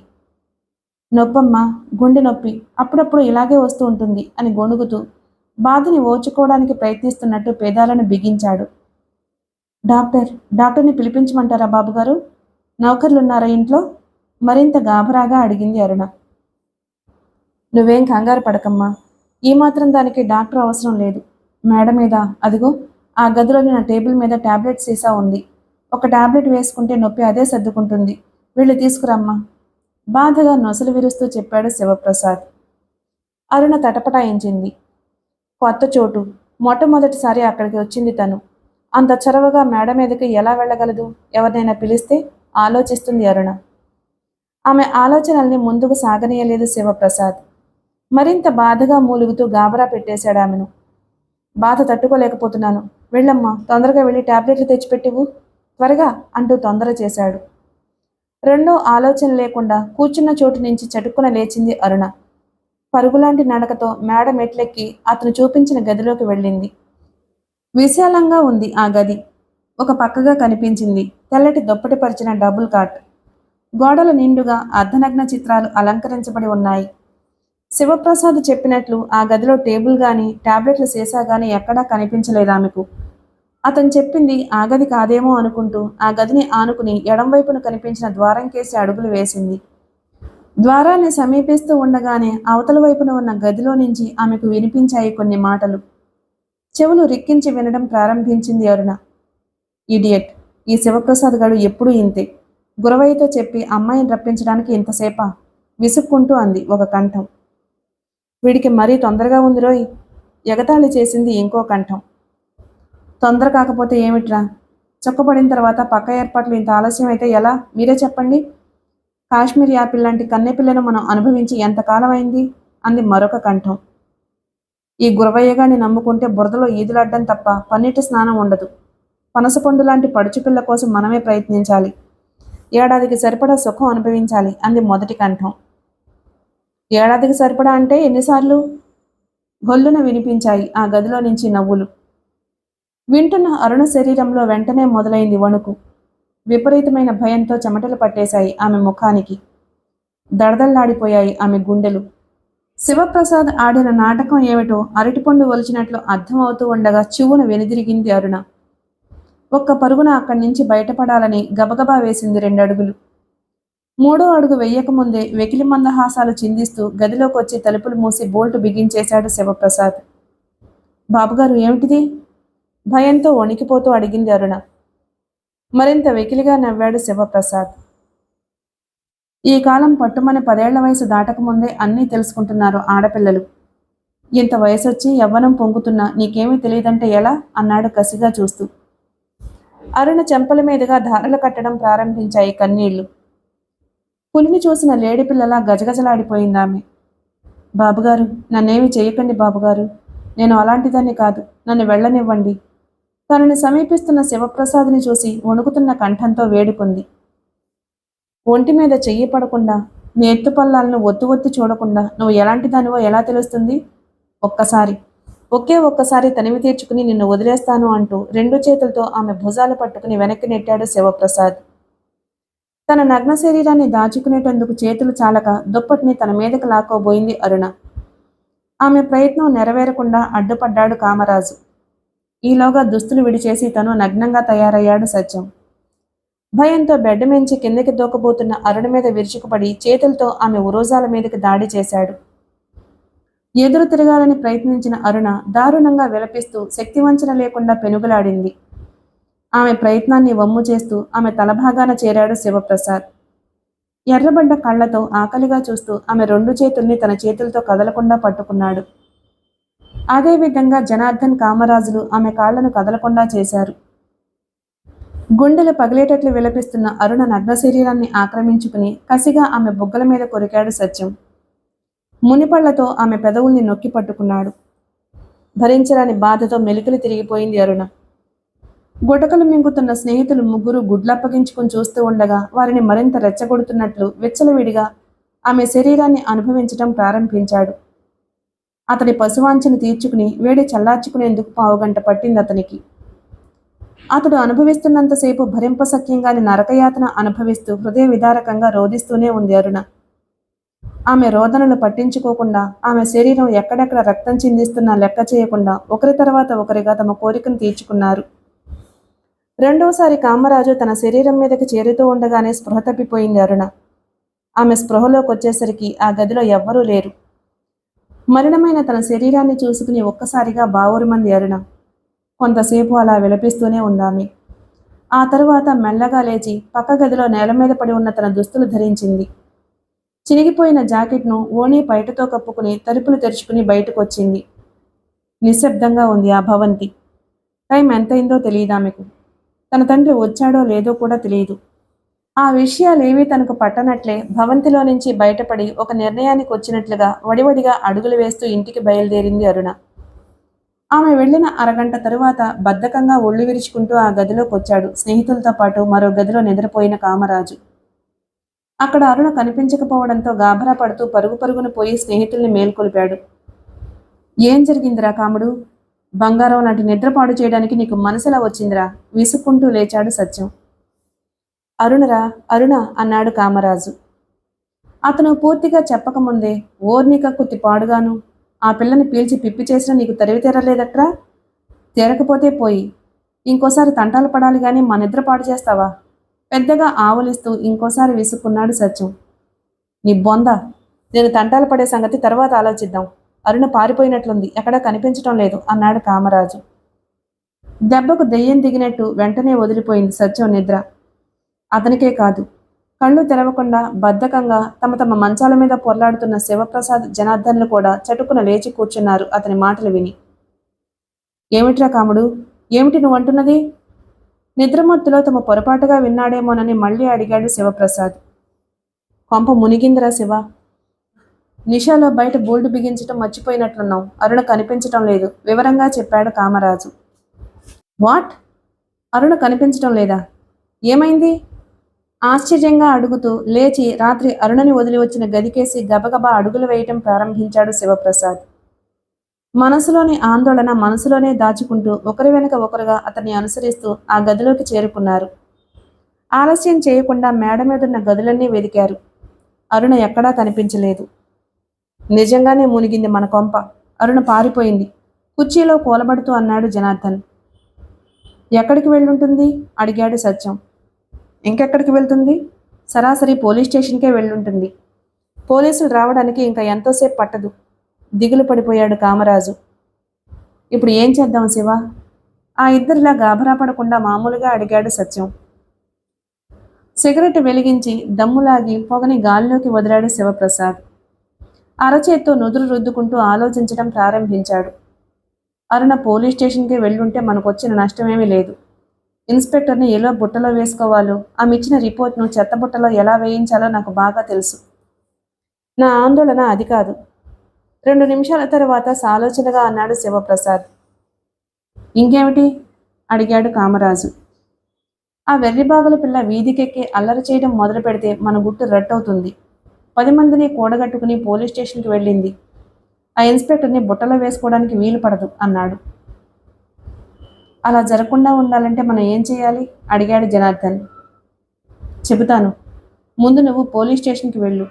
నొప్పమ్మా, గుండె నొప్పి, అప్పుడప్పుడు ఇలాగే వస్తూ ఉంటుంది అని గొణుగుతూ బాధని ఓచుకోవడానికి ప్రయత్నిస్తున్నట్టు పేదాలను బిగించాడు. డాక్టర్ డాక్టర్ని పిలిపించమంటారా బాబుగారు? నౌకర్లున్నారా ఇంట్లో? మరింత గాభరాగా అడిగింది అరుణ. నువ్వేం కంగారు పడకమ్మా, ఈ మాత్రం దానికి డాక్టర్ అవసరం లేదు. మేడ మీద అదిగో ఆ గదిలోని నా టేబుల్ మీద టాబ్లెట్ సీసా ఉంది. ఒక టాబ్లెట్ వేసుకుంటే నొప్పి అదే సర్దుకుంటుంది. వెళ్ళి తీసుకురమ్మా, బాధగా నొసలు విరుస్తూ చెప్పాడు శివప్రసాద్. అరుణ తటపటాయించింది. కొత్త చోటు, మొట్టమొదటిసారి అక్కడికి వచ్చింది తను. అంత చొరవగా మేడ మీదకి ఎలా వెళ్ళగలదు? ఎవరినైనా పిలిస్తే ఆలోచిస్తుంది అరుణ. ఆమె ఆలోచనల్ని ముందుకు సాగనీయలేదు శివప్రసాద్. మరింత బాధగా మూలుగుతూ గాబరా పెట్టేశాడు ఆమెను. బాధ తట్టుకోలేకపోతున్నాను, వెళ్ళమ్మా, తొందరగా వెళ్ళి టాబ్లెట్లు తెచ్చిపెట్టివు, త్వరగా అంటూ తొందర చేశాడు. రెండో ఆలోచన లేకుండా కూర్చున్న చోటు నుంచి చటుక్కున లేచింది అరుణ. పరుగులాంటి నడకతో మేడ మెట్లెక్కి అతను చూపించిన గదిలోకి వెళ్ళింది. విశాలంగా ఉంది ఆ గది. ఒక పక్కగా కనిపించింది తెల్లటి దుప్పటి పరిచిన డబుల్ కాట్. గోడల నిండుగా అర్ధనగ్న చిత్రాలు అలంకరించబడి ఉన్నాయి. శివప్రసాద్ చెప్పినట్లు ఆ గదిలో టేబుల్ గాని టాబ్లెట్ల సీసా గాని ఎక్కడా కనిపించలేదు ఆమెకు. అతను చెప్పింది ఆ గది కాదేమో అనుకుంటూ ఆ గదిని ఆనుకుని ఎడంవైపున కనిపించిన ద్వారం కేసి అడుగులు వేసింది. ద్వారాన్ని సమీపిస్తూ ఉండగానే అవతల వైపున ఉన్న గదిలో నుంచి ఆమెకు వినిపించాయి కొన్ని మాటలు. చెవులు రిక్కించి వినడం ప్రారంభించింది అరుణ. ఇడియట్, ఈ శివప్రసాద్ గాడు ఎప్పుడూ ఇంతే. గురవయ్యతో చెప్పి అమ్మాయిని రప్పించడానికి ఇంతసేపా? విసుక్కుంటూ అంది ఒక కంఠం. వీడికి మరీ తొందరగా ఉంది రోయ్, ఎగతాళి చేసింది ఇంకో కంఠం. తొందర కాకపోతే ఏమిట్రా? చొక్కబడిన తర్వాత పక్క ఏర్పాట్లు ఇంత ఆలస్యం అయితే ఎలా? మీరే చెప్పండి. కాశ్మీర్ యాపిల్ లాంటి కన్నెపిల్లను మనం అనుభవించి ఎంతకాలం అయింది? అంది మరొక కంఠం. ఈ గురవయ్యగాన్ని నమ్ముకుంటే బురదలో ఈదులాడ్డం తప్ప పన్నీటి స్నానం ఉండదు. పనసపండు లాంటి పడుచుపిల్ల కోసం మనమే ప్రయత్నించాలి. ఏడాదికి సరిపడా సుఖం అనుభవించాలి అంది మొదటి కంఠం. ఏడాదికి సరిపడా అంటే ఎన్నిసార్లు? గొల్లున వినిపించాయి ఆ గదిలో నుంచి నవ్వులు. వింటున్న అరుణ శరీరంలో వెంటనే మొదలైంది వణుకు. విపరీతమైన భయంతో చెమటలు పట్టేశాయి ఆమె ముఖానికి. దడదల్లాడిపోయాయి ఆమె గుండెలు. శివప్రసాద్ ఆడిన నాటకం ఏమిటో అరటిపండు ఒలిచినట్లు అర్థమవుతూ ఉండగా చివున వెనుదిరిగింది అరుణ. ఒక్క పరుగున అక్కడి నుంచి బయటపడాలని గబగబా వేసింది 2 అడుగులు. 3వ అడుగు వెయ్యకముందే వెకిలి మందహాసాలు చిందిస్తూ గదిలోకొచ్చి తలుపులు మూసి బోల్టు బిగించేశాడు శివప్రసాద్. బాబుగారు ఏమిటిది? భయంతో వణికిపోతూ అడిగింది అరుణ. మరింత వెకిలిగా నవ్వాడు శివప్రసాద్. ఈ కాలం పట్టుమని 10 ఏళ్ల వయసు దాటకముందే అన్నీ తెలుసుకుంటున్నారు ఆడపిల్లలు. ఇంత వయసొచ్చి యవ్వనం పొంగుతున్నా నీకేమీ తెలియదంటే ఎలా? అన్నాడు కసిగా చూస్తూ. అరుణ చెంపల మీదుగా ధారలు కట్టడం ప్రారంభించాయి కన్నీళ్లు. పులిని చూసిన లేడిపిల్లలా గజగజలాడిపోయిందామె. బాబుగారు, నన్నేమి చేయకండి బాబుగారు, నేను అలాంటిదాన్ని కాదు, నన్ను వెళ్ళనివ్వండి. తనని సమీపిస్తున్న శివప్రసాద్ని చూసి వణుకుతున్న కంఠంతో వేడుకుంది. ఒంటి మీద చెయ్యి పడకుండా, నీ ఎత్తుపల్లాలను ఒత్తి చూడకుండా నువ్వు ఎలాంటి దానివో ఎలా తెలుస్తుంది? ఒకే ఒక్కసారి తనివి తీర్చుకుని నిన్ను వదిలేస్తాను అంటూ 2 చేతులతో ఆమె భుజాలు పట్టుకుని వెనక్కి నెట్టాడు శివప్రసాద్. తన నగ్న శరీరాన్ని దాచుకునేటందుకు చేతులు చాలక దుప్పటిని తన మీదకి లాక్కోబోయింది అరుణ. ఆమె ప్రయత్నం నెరవేరకుండా అడ్డుపడ్డాడు కామరాజు. ఈలోగా దుస్తులు విడిచేసి తను నగ్నంగా తయారయ్యాడు సత్యం. భయంతో బెడ్ మించి కిందకి దూకబోతున్న అరుణ మీద విరుచుకుపడి చేతులతో ఆమె ఉరోజాల మీదకి దాడి చేశాడు. ఎదురు తిరగాలని ప్రయత్నించిన అరుణ దారుణంగా విలపిస్తూ శక్తివంచన లేకుండా పెనుగులాడింది. ఆమె ప్రయత్నాన్ని వమ్ము చేస్తూ ఆమె తలభాగాన చేరాడు శివప్రసాద్. ఎర్రబడ్డ కళ్లతో ఆకలిగా చూస్తూ ఆమె 2 చేతుల్ని తన చేతులతో కదలకుండా పట్టుకున్నాడు. అదేవిధంగా జనార్దన్, కామరాజులు ఆమె కాళ్లను కదలకుండా చేశారు. గుండెలు పగిలేటట్లు విలపిస్తున్న అరుణ నగ్న శరీరాన్ని ఆక్రమించుకుని కసిగా ఆమె బుగ్గల మీద కొరికాడు సత్యం. మునిపళ్లతో ఆమె పెదవుల్ని నొక్కి పట్టుకున్నాడు. భరించరాని బాధతో మెలికలు తిరిగిపోయింది అరుణ. గుటకలు మింగుతున్న స్నేహితులు 3 గుడ్లప్పగించుకుని చూస్తూ ఉండగా వారిని మరింత రెచ్చగొడుతున్నట్లు విచ్చలవిడిగా ఆమె శరీరాన్ని అనుభవించడం ప్రారంభించాడు. అతడి పశువాంఛను తీర్చుకుని వేడి చల్లార్చుకునేందుకు పావుగంట పట్టింది అతనికి. అతడు అనుభవిస్తున్నంతసేపు భరింపసఖ్యంగాని నరకయాతన అనుభవిస్తూ హృదయ విదారకంగా రోధిస్తూనే ఉంది అరుణ. ఆమె రోదనలు పట్టించుకోకుండా, ఆమె శరీరం ఎక్కడెక్కడ రక్తం చిందిస్తున్నా లెక్క చేయకుండా ఒకరి తర్వాత ఒకరిగా తమ కోరికను తీర్చుకున్నారు. రెండోసారి కామరాజు తన శరీరం మీదకి చేరుతూ ఉండగానే స్పృహ తప్పిపోయింది అరుణ. ఆమె స్పృహలోకి వచ్చేసరికి ఆ గదిలో ఎవ్వరూ లేరు. మలినమైన తన శరీరాన్ని చూసుకుని ఒక్కసారిగా బావురుమంది అరుణ. కొంతసేపు అలా విలపిస్తూనే ఉందామె. ఆ తరువాత మెల్లగా లేచి పక్క గదిలో నేల మీద పడి ఉన్న తన దుస్తులు ధరించింది. చినిగిపోయిన జాకెట్ను ఓణీ పైటతో కప్పుకుని తలుపులు తెరుచుకుని బయటకు వచ్చింది. నిశ్శబ్దంగా ఉంది ఆ భవంతి. టైం ఎంతైందో తెలియదామెకు. తన తండ్రి వచ్చాడో లేదో కూడా తెలియదు. ఆ విషయాలేవీ తనకు పట్టనట్లే భవంతిలో నుంచి బయటపడి ఒక నిర్ణయానికి వచ్చినట్లుగా వడివడిగా అడుగులు వేస్తూ ఇంటికి బయలుదేరింది అరుణ. ఆమె వెళ్లిన అరగంట తరువాత బద్ధకంగా ఒళ్ళు విరుచుకుంటూ ఆ గదిలోకి వచ్చాడు స్నేహితులతో పాటు మరో గదిలో నిద్రపోయిన కామరాజు. అక్కడ అరుణ కనిపించకపోవడంతో గాభరా పడుతూ పరుగు పరుగున పోయి స్నేహితుల్ని మేల్కొల్పాడు. ఏం జరిగిందిరా కాముడు? బంగారం లాంటి నిద్రపాడు చేయడానికి నీకు మనసులా వచ్చిందిరా? విసుక్కుంటూ లేచాడు సత్యం. అరుణరా, అరుణ అన్నాడు కామరాజు. అతను పూర్తిగా చెప్పకముందే, ఓర్నికక్కుతి పాడుగాను, ఆ పిల్లని పీల్చి పిప్పి చేసినా నీకు తరివి తీరలేదట్రా? తీరకపోతే పోయి ఇంకోసారి తంటాలు పడాలి గాని మా నిద్ర పాడు చేస్తావా? పెద్దగా ఆవులిస్తూ ఇంకోసారి విసుక్కున్నాడు సత్యం. నీ బొంద, నేను తంటాలు పడే సంగతి తర్వాత ఆలోచిద్దాం. అరుణ పారిపోయినట్లుంది, ఎక్కడా కనిపించటం లేదు అన్నాడు కామరాజు. దెబ్బకు దెయ్యం దిగినట్టు వెంటనే వదిలిపోయింది సత్యం నిద్ర. అతనికే కాదు, కళ్ళు తెరవకుండా బద్ధకంగా తమ తమ మంచాల మీద పొర్లాడుతున్న శివప్రసాద్, జనార్దన్లు కూడా చటుకున లేచి కూర్చున్నారు అతని మాటలు విని. ఏమిట్రా కాముడు, ఏమిటి నువ్వంటున్నది? నిద్రమత్తులో తమ పొరపాటుగా విన్నాడేమోనని మళ్ళీ అడిగాడు శివప్రసాద్. కొంప మునిగిందిరా శివ. నిషాలో బయట బోల్డు బిగించటం మర్చిపోయినట్లున్నాం, అరుణ కనిపించటం లేదు వివరంగా చెప్పాడు కామరాజు. వాట్? అరుణ కనిపించటం లేదా? ఏమైంది? ఆశ్చర్యంగా అడుగుతూ లేచి రాత్రి అరుణని వదిలి వచ్చిన గదికేసి గబగబా అడుగులు వేయటం ప్రారంభించాడు శివప్రసాద్. మనసులోని ఆందోళన మనసులోనే దాచుకుంటూ ఒకరి వెనుక ఒకరుగా అతన్ని అనుసరిస్తూ ఆ గదిలోకి చేరుకున్నారు. ఆలస్యం చేయకుండా మేడ మీదున్న గదులన్నీ వెదికారు. అరుణ ఎక్కడా కనిపించలేదు. నిజంగానే మునిగింది మన కొంప. అరుణ పారిపోయింది, కుర్చీలో కూలబడుతూ అన్నాడు జనార్దన్. ఎక్కడికి వెళ్ళుంటుంది అడిగాడు సత్యం. ఇంకెక్కడికి వెళ్తుంది? సరాసరి పోలీస్ స్టేషన్కే వెళ్ళుంటుంది. పోలీసులు రావడానికి ఇంకా ఎంతోసేపు పట్టదు. దిగులు పడిపోయాడు కామరాజు. ఇప్పుడు ఏం చేద్దాం శివ? ఆ ఇద్దరిలా గాభరా పడకుండా మామూలుగా అడిగాడు సత్యం. సిగరెట్ వెలిగించి దమ్ములాగి పొగని గాలిలోకి వదిలాడు శివప్రసాద్. అరచేత్తో నుదురు రుద్దుకుంటూ ఆలోచించడం ప్రారంభించాడు. అరుణ పోలీస్ స్టేషన్కి వెళ్ళుంటే మనకొచ్చిన నష్టమేమీ లేదు. ఇన్స్పెక్టర్ని ఎలా బుట్టలో వేసుకోవాలో, ఆమె ఇచ్చిన రిపోర్ట్ను చెత్తబుట్టలో ఎలా వేయించాలో నాకు బాగా తెలుసు. నా ఆందోళన అది కాదు. 2 నిమిషాల తర్వాత సాలోచనగా అన్నాడు శివప్రసాద్. ఇంకేమిటి అడిగాడు కామరాజు. ఆ వెర్రిబాగుల పిల్ల వీధికెక్కి అల్లరి చేయడం మొదలు పెడితే మన గుట్టు రట్టవుతుంది. 10 మందిని కూడగట్టుకుని పోలీస్ స్టేషన్కి వెళ్ళింది. ఆ ఇన్స్పెక్టర్ని బుట్టలో వేసుకోవడానికి వీలు పడదు అన్నాడు. అలా జరగకుండా ఉండాలంటే మనం ఏం చేయాలి అడిగాడు జనార్దన్. చెబుతాను, ముందు నువ్వు పోలీస్ స్టేషన్కి వెళ్ళు.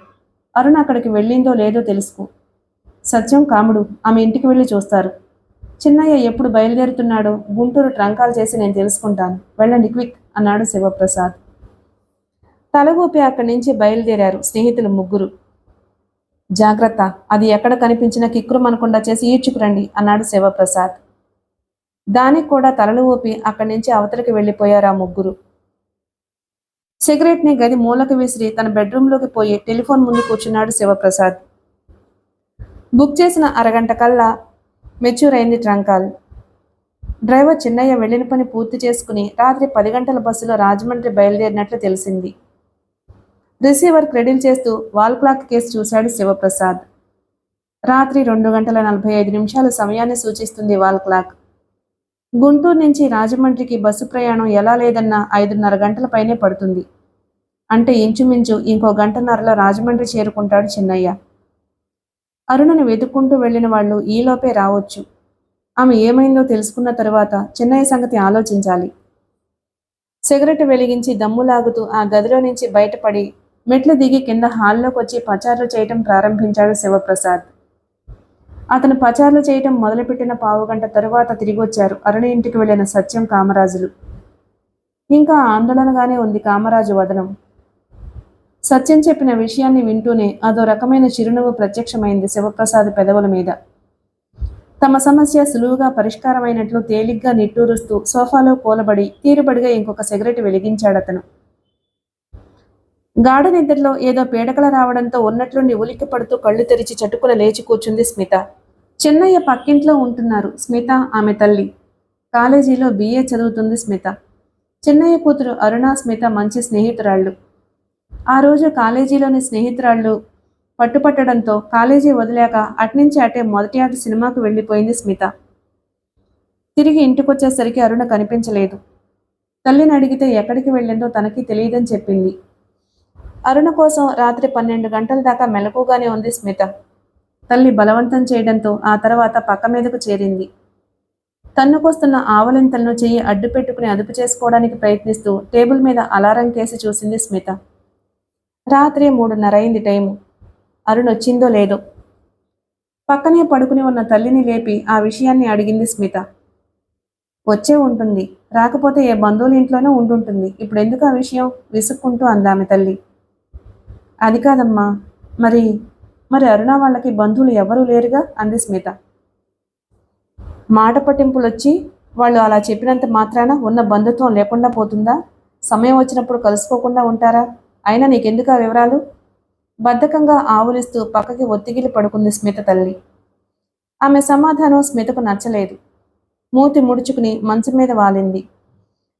అరుణ అక్కడికి వెళ్ళిందో లేదో తెలుసుకో. సత్యం, కాముడు ఆమె ఇంటికి వెళ్ళి చూస్తారు. చిన్నయ్య ఎప్పుడు బయలుదేరుతున్నాడో గుంటూరు ట్రంకాలు చేసి నేను తెలుసుకుంటాను. వెళ్ళండి క్విక్ అన్నాడు శివప్రసాద్. తల ఊపి అక్కడి నుంచి బయలుదేరారు స్నేహితులు ముగ్గురు. జాగ్రత్త, అది ఎక్కడ కనిపించినా కిక్కురుమనకుండా చేసి ఈడ్చుకురండి అన్నాడు శివప్రసాద్. దానికి కూడా తలలు ఊపి అక్కడి నుంచి అవతలికి వెళ్ళిపోయారు ఆ ముగ్గురు. సిగరెట్ని గది మూలకు విసిరి తన బెడ్రూంలోకి పోయి టెలిఫోన్ ముందు కూర్చున్నాడు శివప్రసాద్. బుక్ చేసిన అరగంట కల్లా మెచ్యూర్ అయింది ట్రంకాల్. డ్రైవర్ చిన్నయ్య వెళ్ళిన పని పూర్తి చేసుకుని రాత్రి 10 గంటల బస్సులో రాజమండ్రి బయలుదేరినట్లు తెలిసింది. రిసీవర్ క్రెడిల్ చేస్తూ వాల్ క్లాక్ కేసు చూశాడు శివప్రసాద్. రాత్రి 2:45 సమయాన్ని సూచిస్తుంది వాల్ క్లాక్. గుంటూరు నుంచి రాజమండ్రికి బస్సు ప్రయాణం ఎలా లేదన్నా 5:30 గంటల పైనే పడుతుంది. అంటే ఇంచుమించు ఇంకో 1.5 గంటలో రాజమండ్రి చేరుకుంటాడు చిన్నయ్య. అరుణను వెతుక్కుంటూ వెళ్ళిన వాళ్ళు ఈలోపే రావచ్చు. ఆమె ఏమైందో తెలుసుకున్న తరువాత చిన్నయ్య సంగతి ఆలోచించాలి. సిగరెట్ వెలిగించి దమ్ములాగుతూ ఆ గదిలో నుంచి బయటపడి మెట్లు దిగి కింద హాల్లోకి వచ్చి పచార్లు చేయటం ప్రారంభించాడు శివప్రసాద్. అతను పచార్లు చేయటం మొదలుపెట్టిన పావుగంట తరువాత తిరిగొచ్చారు అరుణ ఇంటికి వెళ్ళిన సత్యం, కామరాజులు. ఇంకా ఆందోళనగానే ఉంది కామరాజు వదనం. సత్యం చెప్పిన విషయాన్ని వింటూనే అదో రకమైన చిరునవ్వు ప్రత్యక్షమైంది శివప్రసాద్ పెదవుల మీద. తమ సమస్య సులువుగా పరిష్కారమైనట్లు తేలిగ్గా నిట్టూరుస్తూ సోఫాలో కూలబడి తీరుబడిగా ఇంకొక సిగరెట్ వెలిగించాడతను. గాఢ నిద్రలో ఏదో పీడకల రావడంతో ఉన్నట్లుండి ఉలిక్కి పడుతూ కళ్ళు తెరిచి చటుకున లేచి కూర్చుంది స్మిత. చెన్నయ్య పక్కింట్లో ఉంటున్నారు స్మిత, ఆమె తల్లి. కాలేజీలో BA చదువుతుంది స్మిత. చెన్నయ్య కూతురు అరుణ, స్మిత మంచి స్నేహితురాళ్ళు. ఆ రోజు కాలేజీలోని స్నేహితురాళ్ళు పట్టుపట్టడంతో కాలేజీ వదిలాక అట్నుంచి అటే మొదటి ఆట సినిమాకు వెళ్ళిపోయింది స్మిత. తిరిగి ఇంటికొచ్చేసరికి అరుణ కనిపించలేదు. తల్లిని అడిగితే ఎక్కడికి వెళ్ళిందో తనకి తెలియదని చెప్పింది. అరుణ కోసం రాత్రి 12 గంటల దాకా మెలకుగానే ఉంది స్మిత. తల్లి బలవంతం చేయడంతో ఆ తర్వాత పక్క మీదకు చేరింది. తన్నుకొస్తున్న ఆవలింతలను చెయ్యి అడ్డు పెట్టుకుని అదుపు చేసుకోవడానికి ప్రయత్నిస్తూ టేబుల్ మీద అలారం కేసి చూసింది స్మిత. రాత్రి 3:30 అయింది టైము. అరుణ్ వచ్చిందో లేదో. పక్కనే పడుకుని ఉన్న తల్లిని లేపి ఆ విషయాన్ని అడిగింది స్మిత. వచ్చే ఉంటుంది, రాకపోతే ఏ బంధువుల ఇంట్లోనూ ఉండుంటుంది. ఇప్పుడు ఎందుకు ఆ విషయం విసుక్కుంటూ అందామె తల్లి. అది కాదమ్మా, మరి మరి అరుణ వాళ్ళకి బంధువులు ఎవరూ లేరుగా అంది స్మిత. మాట పట్టింపులొచ్చి వాళ్ళు అలా చెప్పినంత మాత్రాన ఉన్న బంధుత్వం లేకుండా పోతుందా? సమయం వచ్చినప్పుడు కలుసుకోకుండా ఉంటారా? అయినా నీకెందుకు ఆ వివరాలు? బద్ధకంగా ఆవులిస్తూ పక్కకి ఒత్తిగిలి పడుకుంది స్మిత తల్లి. ఆమె సమాధానం స్మితకు నచ్చలేదు. మూతి ముడుచుకుని మంచం మీద వాలింది.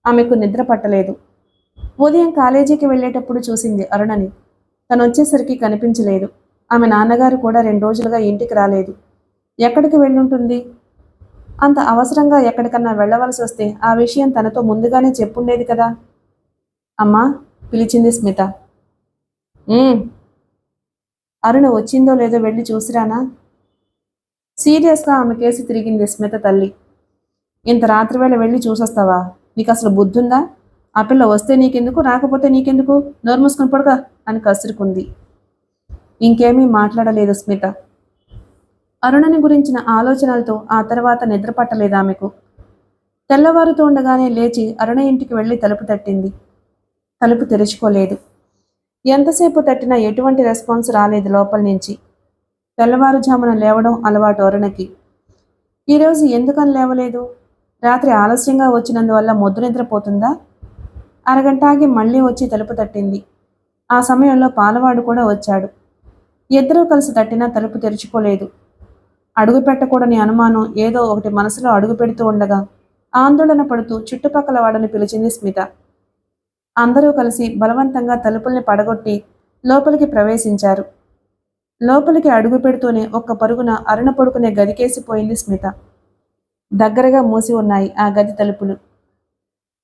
ఆమెకు నిద్ర పట్టలేదు. ఉదయం కాలేజీకి వెళ్ళేటప్పుడు చూసింది అరుణని. తనొచ్చేసరికి కనిపించలేదు. ఆమె నాన్నగారు కూడా 2 రోజులుగా ఇంటికి రాలేదు. ఎక్కడికి వెళ్ళుంటుంది? అంత అవసరంగా ఎక్కడికన్నా వెళ్ళవలసి వస్తే ఆ విషయం తనతో ముందుగానే చెప్పుండేది కదా. అమ్మా, పిలిచింది స్మిత. అరుణ వచ్చిందో లేదో వెళ్ళి చూసిరానా? సీరియస్గా ఆమె కేసి తిరిగింది స్మిత తల్లి. ఇంత రాత్రివేళ వెళ్ళి చూసొస్తావా? నీకు అసలు బుద్ధుందా? ఆ పిల్ల వస్తే నీకెందుకు, రాకపోతే నీకెందుకు? నోరు మూసుకుని పడుగా అని కసురుకుంది. ఇంకేమీ మాట్లాడలేదు స్మిత. అరుణని గురించిన ఆలోచనలతో ఆ తర్వాత నిద్ర పట్టలేదు ఆమెకు. తెల్లవారుతూ ఉండగానే లేచి అరుణ ఇంటికి వెళ్ళి తలుపు తట్టింది. తలుపు తెరుచుకోలేదు. ఎంతసేపు తట్టినా ఎటువంటి రెస్పాన్స్ రాలేదు లోపల నుంచి. తెల్లవారుజామున లేవడం అలవాటు అరుణకి. ఈరోజు ఎందుకని లేవలేదు? రాత్రి ఆలస్యంగా వచ్చినందువల్ల మొద్దు నిద్రపోతుందా? అరగంట ఆగి మళ్ళీ వచ్చి తలుపు తట్టింది. ఆ సమయంలో పాలవాడు కూడా వచ్చాడు. ఇద్దరూ కలిసి తట్టినా తలుపు తెరుచుకోలేదు. అడుగు పెట్టకూడని అనుమానం ఏదో ఒకటి మనసులో అడుగు పెడుతూ ఉండగా ఆందోళన పడుతూ చుట్టుపక్కల వాడని పిలిచింది స్మిత. అందరూ కలిసి బలవంతంగా తలుపుల్ని పడగొట్టి లోపలికి ప్రవేశించారు. లోపలికి అడుగు పెడుతూనే ఒక్క పరుగున అరుణ పడుకునే గదికేసిపోయింది స్మిత. దగ్గరగా మూసి ఉన్నాయి ఆ గది తలుపులు.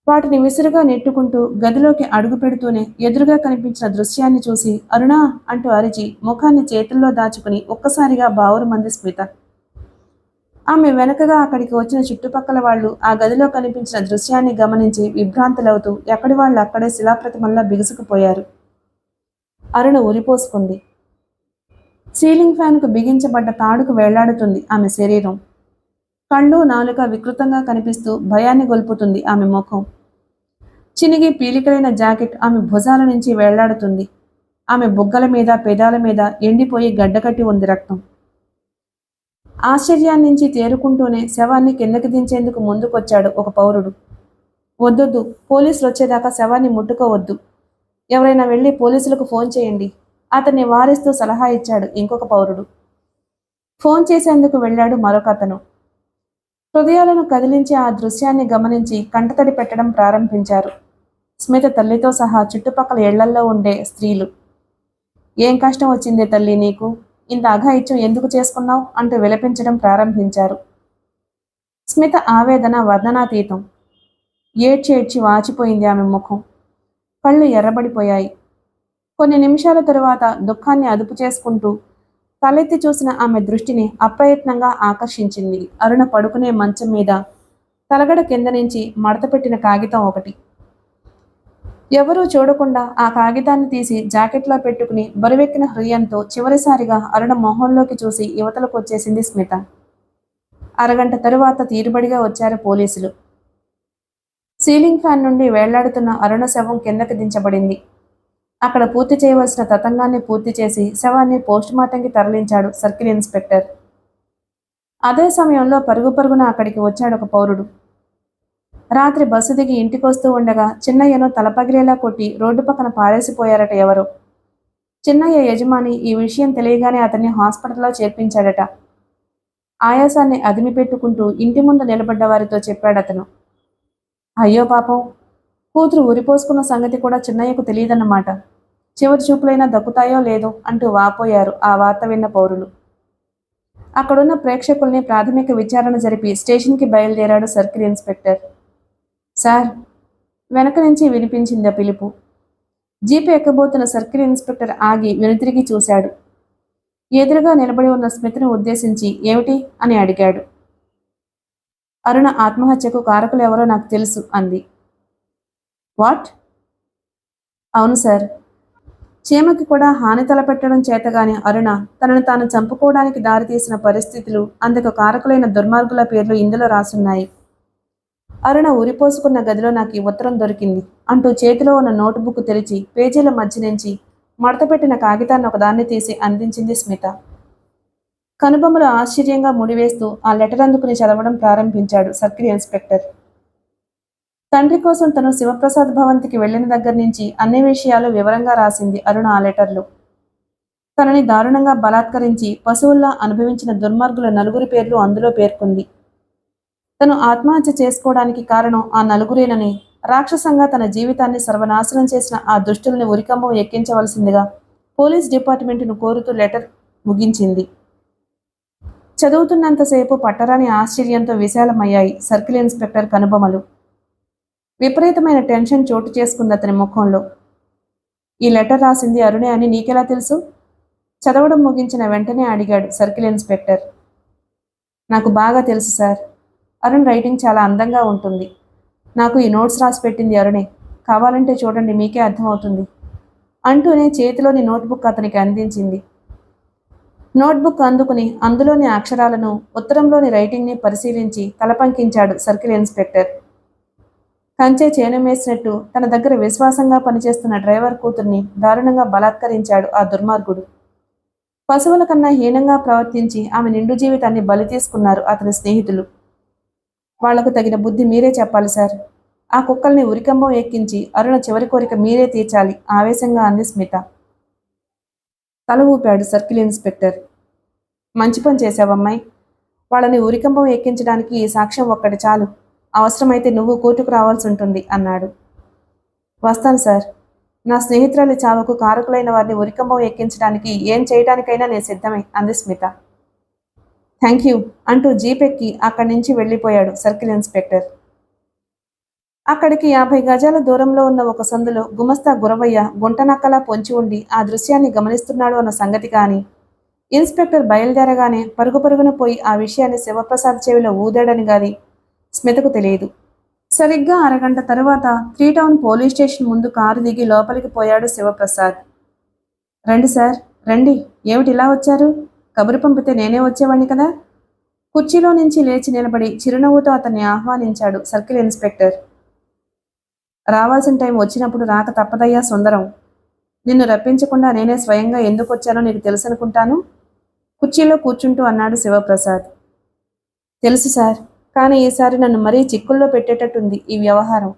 వాటిని విసురుగా నెట్టుకుంటూ గదిలోకి అడుగు పెడుతూనే ఎదురుగా కనిపించిన దృశ్యాన్ని చూసి అరుణా అంటూ అరిచి ముఖాన్ని చేతుల్లో దాచుకుని ఒక్కసారిగా బావురుమంది స్మిత. ఆమె వెనకగా అక్కడికి వచ్చిన చుట్టుపక్కల వాళ్ళు ఆ గదిలో కనిపించిన దృశ్యాన్ని గమనించి విభ్రాంతులవుతూ ఎక్కడి వాళ్ళు అక్కడే శిలాప్రతిమల్లా బిగుసుకుపోయారు. అరుణ ఉరిపోసుకుంది. సీలింగ్ ఫ్యాన్కు బిగించబడ్డ తాడుకు వేలాడుతుంది ఆమె శరీరం. కళ్ళు, నాలుక వికృతంగా కనిపిస్తూ భయాన్ని గొల్పుతుంది ఆమె ముఖం. చినిగి పీలికలైన జాకెట్ ఆమె భుజాల నుంచి వేలాడుతుంది. ఆమె బుగ్గల మీద, పెదాల మీద ఎండిపోయి గడ్డకట్టి ఉంది రక్తం. ఆశ్చర్యాన్నించి తేరుకుంటూనే శవాన్ని కిందకి దించేందుకు ముందుకొచ్చాడు ఒక పౌరుడు. వద్దొద్దు, పోలీసులు వచ్చేదాకా శవాన్ని ముట్టుకోవద్దు. ఎవరైనా వెళ్ళి పోలీసులకు ఫోన్ చేయండి, అతన్ని వారిస్తూ సలహా ఇచ్చాడు ఇంకొక పౌరుడు. ఫోన్ చేసేందుకు వెళ్ళాడు మరొక అతను. హృదయాలను కదిలించే ఆ దృశ్యాన్ని గమనించి కంటతడి పెట్టడం ప్రారంభించారు స్మిత తల్లితో సహా చుట్టుపక్కల ఇళ్లల్లో ఉండే స్త్రీలు. ఏం కష్టం వచ్చిందే తల్లి నీకు? ఇంత అఘాయిత్యం ఎందుకు చేసుకున్నావు అంటూ విలపించడం ప్రారంభించారు. స్మిత ఆవేదన వర్ణనాతీతం. ఏడ్చి వాచిపోయింది ఆమె ముఖం. కళ్ళు ఎర్రబడిపోయాయి. కొన్ని నిమిషాల తరువాత దుఃఖాన్ని అదుపు చేసుకుంటూ తలెత్తి చూసిన ఆమె దృష్టిని అప్రయత్నంగా ఆకర్షించింది అరుణ పడుకునే మంచం మీద తలగడ కింద నుంచి మడతపెట్టిన కాగితం ఒకటి. ఎవరూ చూడకుండా ఆ కాగితాన్ని తీసి జాకెట్లో పెట్టుకుని బరువెక్కిన హృదయంతో చివరిసారిగా అరుణ మొహంలోకి చూసి యువతలకు వచ్చేసింది స్మిత. అరగంట తరువాత తీరుబడిగా వచ్చారు పోలీసులు. సీలింగ్ ఫ్యాన్ నుండి వేళ్లాడుతున్న అరుణ శవం కిందకి దించబడింది. అక్కడ పూర్తి చేయవలసిన తతంగాన్ని పూర్తి చేసి శవాన్ని పోస్టుమార్టంకి తరలించాడు సర్కిల్ ఇన్స్పెక్టర్. అదే సమయంలో పరుగు పరుగున అక్కడికి వచ్చాడు ఒక పౌరుడు. రాత్రి బస్సు దిగి ఇంటికొస్తూ ఉండగా చిన్నయ్యను తలపగిలేలా కొట్టి రోడ్డు పక్కన పారేసిపోయారట ఎవరో. చిన్నయ్య యజమాని ఈ విషయం తెలియగానే అతన్ని హాస్పిటల్లో చేర్పించాడట. ఆయాసాన్ని అదిమి పెట్టుకుంటూ ఇంటి ముందు నిలబడ్డ వారితో చెప్పాడతను. అయ్యో పాపం, కూతురు ఉరిపోసుకున్న సంగతి కూడా చిన్నయ్యకు తెలియదన్నమాట. చివరి చూపులైనా దక్కుతాయో లేదో అంటూ వాపోయారు ఆ వార్త విన్న పౌరులు. అక్కడున్న ప్రేక్షకుల్ని ప్రాథమిక విచారణ జరిపి స్టేషన్కి బయలుదేరాడు సర్కిల్ ఇన్స్పెక్టర్. సార్, వెనక నుంచి వినిపించింది ఆ పిలుపు. జీపు ఎక్కబోతున్న సర్కిల్ ఇన్స్పెక్టర్ ఆగి వెనుతిరిగి చూశాడు. ఎదురుగా నిలబడి ఉన్న స్మితను ఉద్దేశించి ఏమిటి అని అడిగాడు. అరుణ ఆత్మహత్యకు కారకులెవరో నాకు తెలుసు అంది. వాట్? అవును సార్. చీమకి కూడా హాని తలపెట్టడం చేతగాని అరుణ తనను తాను చంపుకోవడానికి దారితీసిన పరిస్థితులు, అందుకు కారకులైన దుర్మార్గుల పేర్లు ఇందులో రాసున్నాయి. అరుణ ఉరిపోసుకున్న గదిలో నాకు ఈ ఉత్తరం దొరికింది అంటూ చేతిలో ఉన్న నోటుబుక్ తెరిచి పేజీల మధ్య నుంచి మడతపెట్టిన కాగితాన్ని ఒకదాన్ని తీసి అందించింది స్మిత. కనుబొమ్మలు ఆశ్చర్యంగా ముడివేస్తూ ఆ లెటర్ అందుకుని చదవడం ప్రారంభించాడు సర్కిల్ ఇన్స్పెక్టర్. తండ్రి కోసం తను శివప్రసాద్ భవంతికి వెళ్లిన దగ్గర నుంచి అన్ని విషయాలు వివరంగా రాసింది అరుణ ఆ లెటర్లో. తనని దారుణంగా బలాత్కరించి పశువుల్లా అనుభవించిన దుర్మార్గుల నలుగురి పేర్లు అందులో పేర్కొంది. తను ఆత్మహత్య చేసుకోవడానికి కారణం ఆ నలుగురేనని, రాక్షసంగా తన జీవితాన్ని సర్వనాశనం చేసిన ఆ దుష్టుల్ని ఉరికంబం ఎక్కించవలసిందిగా పోలీస్ డిపార్ట్మెంటును కోరుతూ లెటర్ ముగించింది. చదువుతున్నంతసేపు పట్టరాని ఆశ్చర్యంతో విశాలమయ్యాయి సర్కిల్ ఇన్స్పెక్టర్ కనుబొమలు. విపరీతమైన టెన్షన్ చోటు చేసుకుంది అతని ముఖంలో. ఈ లెటర్ రాసింది అరుణే అని నీకెలా తెలుసు? చదవడం ముగించిన వెంటనే అడిగాడు సర్కిల్ ఇన్స్పెక్టర్. నాకు బాగా తెలుసు సార్. అరుణ్ రైటింగ్ చాలా అందంగా ఉంటుంది. నాకు ఈ నోట్స్ రాసి పెట్టింది అరుణే. కావాలంటే చూడండి, మీకే అర్థమవుతుంది అంటూనే చేతిలోని నోట్బుక్ అతనికి అందించింది. నోట్బుక్ అందుకుని అందులోని అక్షరాలను, ఉత్తరంలోని రైటింగ్ని పరిశీలించి తలపంకించాడు సర్కిల్ ఇన్స్పెక్టర్. కంచే చేనుమేసినట్టు తన దగ్గర విశ్వాసంగా పనిచేస్తున్న డ్రైవర్ కూతుర్ని దారుణంగా బలాత్కరించాడు ఆ దుర్మార్గుడు. పశువుల కన్నా హీనంగా ప్రవర్తించి ఆమె నిండు జీవితాన్ని బలి తీసుకున్నారు అతని స్నేహితులు. వాళ్లకు తగిన బుద్ధి మీరే చెప్పాలి సార్. ఆ కుక్కల్ని ఉరికంబం ఎక్కించి అరుణ చివరి కోరిక మీరే తీర్చాలి ఆవేశంగా అంది స్మిత. తల ఊపాడు సర్కిల్ ఇన్స్పెక్టర్. మంచి పని చేశావమ్మాయి. వాళ్ళని ఉరికంబం ఎక్కించడానికి ఈ సాక్ష్యం ఒక్కటి చాలు. అవసరమైతే నువ్వు కోర్టుకు రావాల్సి ఉంటుంది అన్నాడు. వస్తాను సార్. నా స్నేహితురాలి చావుకు కారకులైన వారిని ఉరికంబం ఎక్కించడానికి ఏం చేయడానికైనా నేను సిద్ధమే అంది స్మిత. థ్యాంక్ యూ అంటూ జీపెక్కి అక్కడి నుంచి వెళ్ళిపోయాడు సర్కిల్ ఇన్స్పెక్టర్. అక్కడికి 50 గజాల దూరంలో ఉన్న ఒక సందులో గుమస్తా గురవయ్య గుంటనక్కలా పొంచి ఉండి ఆ దృశ్యాన్ని గమనిస్తున్నాడు అన్న సంగతి కానీ, ఇన్స్పెక్టర్ బయలుదేరగానే పరుగు పరుగున పోయి ఆ విషయాన్ని శివప్రసాద్ చెవిలో ఊదాడని గాని స్మితకు తెలియదు. సరిగ్గా అరగంట తరువాత 3 టౌన్ పోలీస్ స్టేషన్ ముందు కారు దిగి లోపలికి పోయాడు శివప్రసాద్. రండి సార్, రండి. ఏమిటి ఇలా వచ్చారు? కబురు పంపితే నేనే వచ్చేవాణ్ణి కదా. కుర్చీలో నుంచి లేచి నిలబడి చిరునవ్వుతో అతన్ని ఆహ్వానించాడు సర్కిల్ ఇన్స్పెక్టర్. రావాల్సిన టైం వచ్చినప్పుడు రాక తప్పదయ్యా సుందరం. నిన్ను రప్పించకుండా నేనే స్వయంగా ఎందుకు వచ్చానో నీకు తెలుసనుకుంటాను. కుర్చీలో కూర్చుంటూ అన్నాడు శివప్రసాద్. తెలుసు సార్, కానీ ఈసారి నన్ను మరీ చిక్కుల్లో పెట్టేటట్టుంది ఈ వ్యవహారం.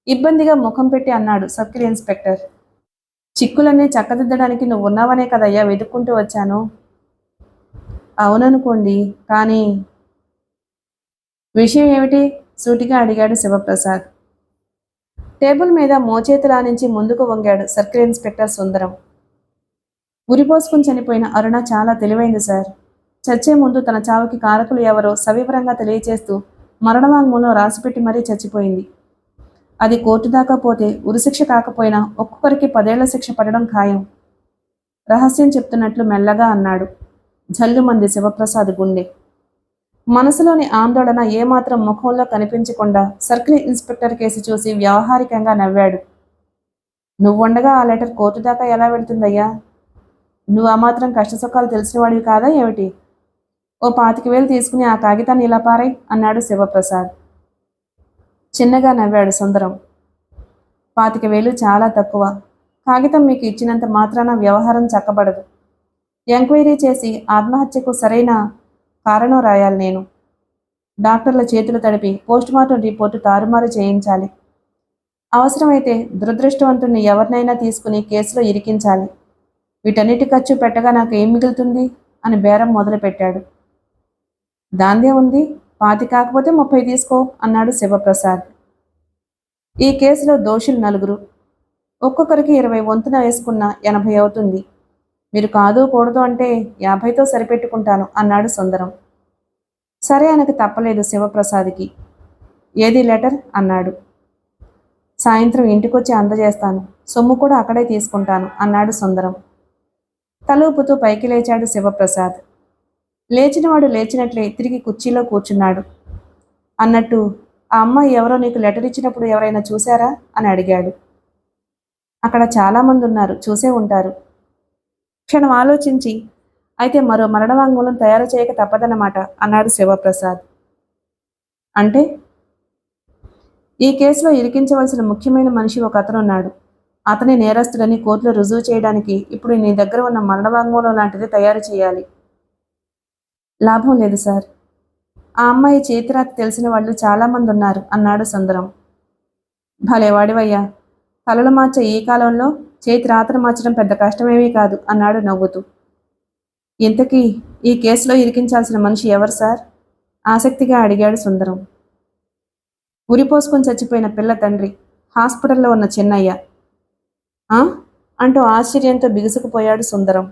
ఇబ్బందిగా ముఖం పెట్టి అన్నాడు సర్కిల్ ఇన్స్పెక్టర్. చిక్కులన్నీ చక్కదిద్దడానికి నువ్వు ఉన్నావనే కదయ్యా వెతుక్కుంటూ వచ్చాను. అవుననుకోండి, కానీ విషయం ఏమిటి? సూటిగా అడిగాడు శివప్రసాద్. టేబుల్ మీద మోచేతులా నుంచి ముందుకు వంగాడు సర్కిల్ ఇన్స్పెక్టర్ సుందరం. ఉరిపోసుకుని చనిపోయిన అరుణ చాలా తెలివైంది సార్. చచ్చే ముందు తన చావుకి కారకులు ఎవరో సవివరంగా తెలియచేస్తూ మరణవాంగ్మూలం రాసిపెట్టి మరీ చచ్చిపోయింది. అది కోర్టు దాకా పోతే ఉరిశిక్ష కాకపోయినా ఒక్కొక్కరికి 10 ఏళ్ల శిక్ష పడడం ఖాయం. రహస్యం చెప్తున్నట్లు మెల్లగా అన్నాడు. జల్లుమంది శివప్రసాద్ గుండె. మనసులోని ఆందోళన ఏమాత్రం ముఖంలో కనిపించకుండా సర్కిల్ ఇన్స్పెక్టర్ కేసు చూసి వ్యావహారికంగా నవ్వాడు. నువ్వుండగా ఆ లెటర్ కోర్టు దాకా ఎలా వెళ్తుందయ్యా? నువ్వు ఆ మాత్రం కష్టసుఖాలు తెలిసినవాడివి కాదా ఏమిటి? ఓ 25,000 తీసుకుని ఆ కాగితాన్ని ఇలా పారాయ్ అన్నాడు శివప్రసాద్. చిన్నగా నవ్వాడు సుందరం. 25,000 చాలా తక్కువ. కాగితం మీకు ఇచ్చినంత మాత్రాన వ్యవహారం చక్కబడదు. ఎంక్వైరీ చేసి ఆత్మహత్యకు సరైన కారణం రాయాలి నేను. డాక్టర్ల చేతులు తడిపి పోస్టుమార్టం రిపోర్టు తారుమారు చేయించాలి. అవసరమైతే దురదృష్టవంతుణ్ణి ఎవరినైనా తీసుకుని కేసులో ఇరికించాలి. వీటన్నిటి ఖర్చు పెట్టగా నాకు ఏం మిగులుతుంది అని బేరం మొదలుపెట్టాడు. దాందే ఉంది, 25 కాకపోతే 30 తీసుకో అన్నాడు శివప్రసాద్. ఈ కేసులో దోషులు 4. ఒక్కొక్కరికి 20 వంతున వేసుకున్న 80 అవుతుంది. మీరు కాదు కూడదు అంటే 50తో సరిపెట్టుకుంటాను అన్నాడు సుందరం. సరే అనక తప్పలేదు శివప్రసాద్కి. ఏది లెటర్ అన్నాడు. సాయంత్రం ఇంటికొచ్చి అందజేస్తాను. సొమ్ము కూడా అక్కడే తీసుకుంటాను అన్నాడు సుందరం. తలూపుతూ పైకి లేచాడు శివప్రసాద్. లేచినవాడు లేచినట్లే తిరిగి కుర్చీలో కూర్చున్నాడు. అన్నట్టు ఆ అమ్మాయి ఎవరో నీకు లెటర్ ఇచ్చినప్పుడు ఎవరైనా చూశారా అని అడిగాడు. అక్కడ చాలామంది ఉన్నారు, చూసే ఉంటారు. క్షణం ఆలోచించి అయితే మరో మరణవాంగ్మూలం తయారు చేయక తప్పదన్నమాట అన్నాడు శివప్రసాద్. అంటే? ఈ కేసులో ఇరికించవలసిన ముఖ్యమైన మనిషి ఒక అతనున్నాడు. అతని నేరస్తుడని కోర్టులో రుజువు చేయడానికి ఇప్పుడు నీ దగ్గర ఉన్న మరణవాంగ్మూలం లాంటిది తయారు చేయాలి. లాభం లేదు సార్. ఆ అమ్మాయి చేతిరాత తెలిసిన వాళ్ళు చాలామంది ఉన్నారు అన్నాడు సుందరం. భలేవాడివయ్యా, తలలు మార్చే ఈ కాలంలో చేతి రాతను మార్చడం పెద్ద కష్టమేమీ కాదు అన్నాడు నవ్వుతూ. ఇంతకీ ఈ కేసులో ఇరికించాల్సిన మనిషి ఎవరు సార్? ఆసక్తిగా అడిగాడు సుందరం. ఉరిపోసుకొని చచ్చిపోయిన పిల్ల తండ్రి, హాస్పిటల్లో ఉన్న చిన్నయ్య. ఆ అంటూ ఆశ్చర్యంతో బిగుసుకుపోయాడు సుందరం.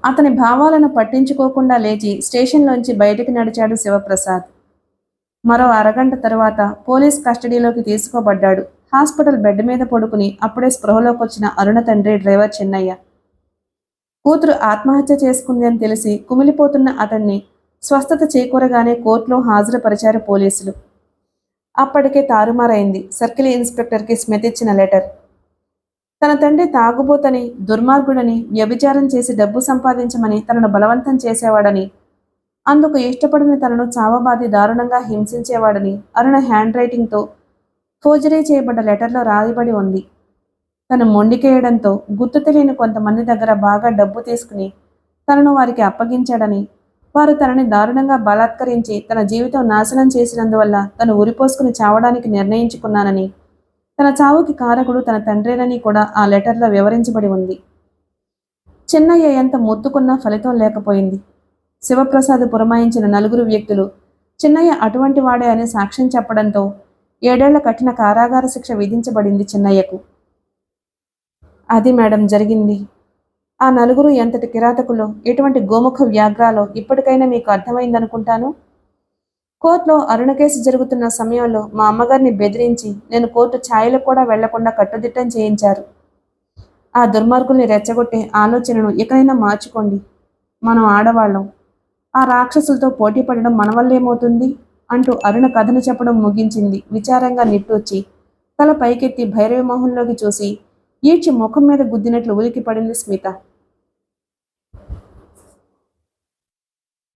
అతని భావాలను పట్టించుకోకుండా లేచి స్టేషన్లోంచి బయటికి నడిచాడు శివప్రసాద్. మరో అరగంట తరువాత పోలీస్ కస్టడీలోకి తీసుకోబడ్డాడు. హాస్పిటల్ బెడ్ మీద పడుకుని అప్పుడే స్పృహలోకి వచ్చిన అరుణ తండ్రి డ్రైవర్ చిన్నయ్య. కూతురు ఆత్మహత్య చేసుకుంది అని తెలిసి కుమిలిపోతున్న అతన్ని స్వస్థత చేకూరగానే కోర్టులో హాజరుపరిచారు పోలీసులు. అప్పటికే తారుమారైంది సర్కిల్ ఇన్స్పెక్టర్కి స్మిత్ ఇచ్చిన లెటర్. తన తండ్రి తాగుబోతని, దుర్మార్గుడని, వ్యభిచారం చేసి డబ్బు సంపాదించమని తనను బలవంతం చేసేవాడని, అందుకు ఇష్టపడిన తనను చావబాది దారుణంగా హింసించేవాడని అరుణ హ్యాండ్ రైటింగ్తో ఫోర్జరీ చేయబడ్డ లెటర్లో రాయబడి ఉంది. తను మొండికేయడంతో గుర్తు తెలియని కొంతమంది దగ్గర బాగా డబ్బు తీసుకుని తనను వారికి అప్పగించాడని, వారు తనని దారుణంగా బలాత్కరించి తన జీవితం నాశనం చేసినందువల్ల తను ఉరిపోసుకుని చావడానికి నిర్ణయించుకున్నానని, తన చావుకి కారకుడు తన తండ్రేనని కూడా ఆ లెటర్లో వివరించబడి ఉంది. చిన్నయ్య ఎంత మొత్తుకున్నా ఫలితం లేకపోయింది. శివప్రసాద్ పురమాయించిన 4 వ్యక్తులు చిన్నయ్య అటువంటి వాడే అని సాక్ష్యం చెప్పడంతో 7 ఏళ్ల కఠిన కారాగార శిక్ష విధించబడింది చిన్నయ్యకు. అది మేడం జరిగింది. ఆ 4 ఎంతటి కిరాతకులో, ఎటువంటి గోముఖ వ్యాఘ్రాలో ఇప్పటికైనా మీకు అర్థమైందనుకుంటాను. కోర్టులో అరుణ కేసు జరుగుతున్న సమయంలో మా అమ్మగారిని బెదిరించి నేను కోర్టు ఛాయలకు కూడా వెళ్లకుండా కట్టుదిట్టం చేయించారు. ఆ దుర్మార్గుల్ని రెచ్చగొట్టే ఆలోచనను ఎక్కడైనా మార్చుకోండి. మనం ఆడవాళ్ళం. ఆ రాక్షసులతో పోటీ పడడం మన వల్లేమవుతుంది అంటూ అరుణ కథను చెప్పడం ముగించింది విచారంగా నిట్టూర్చి. తల పైకెత్తి భైరవి మొహంలోకి చూసి ఈడ్చి ముఖం మీద గుద్దినట్లు ఉలికి పడింది స్మిత.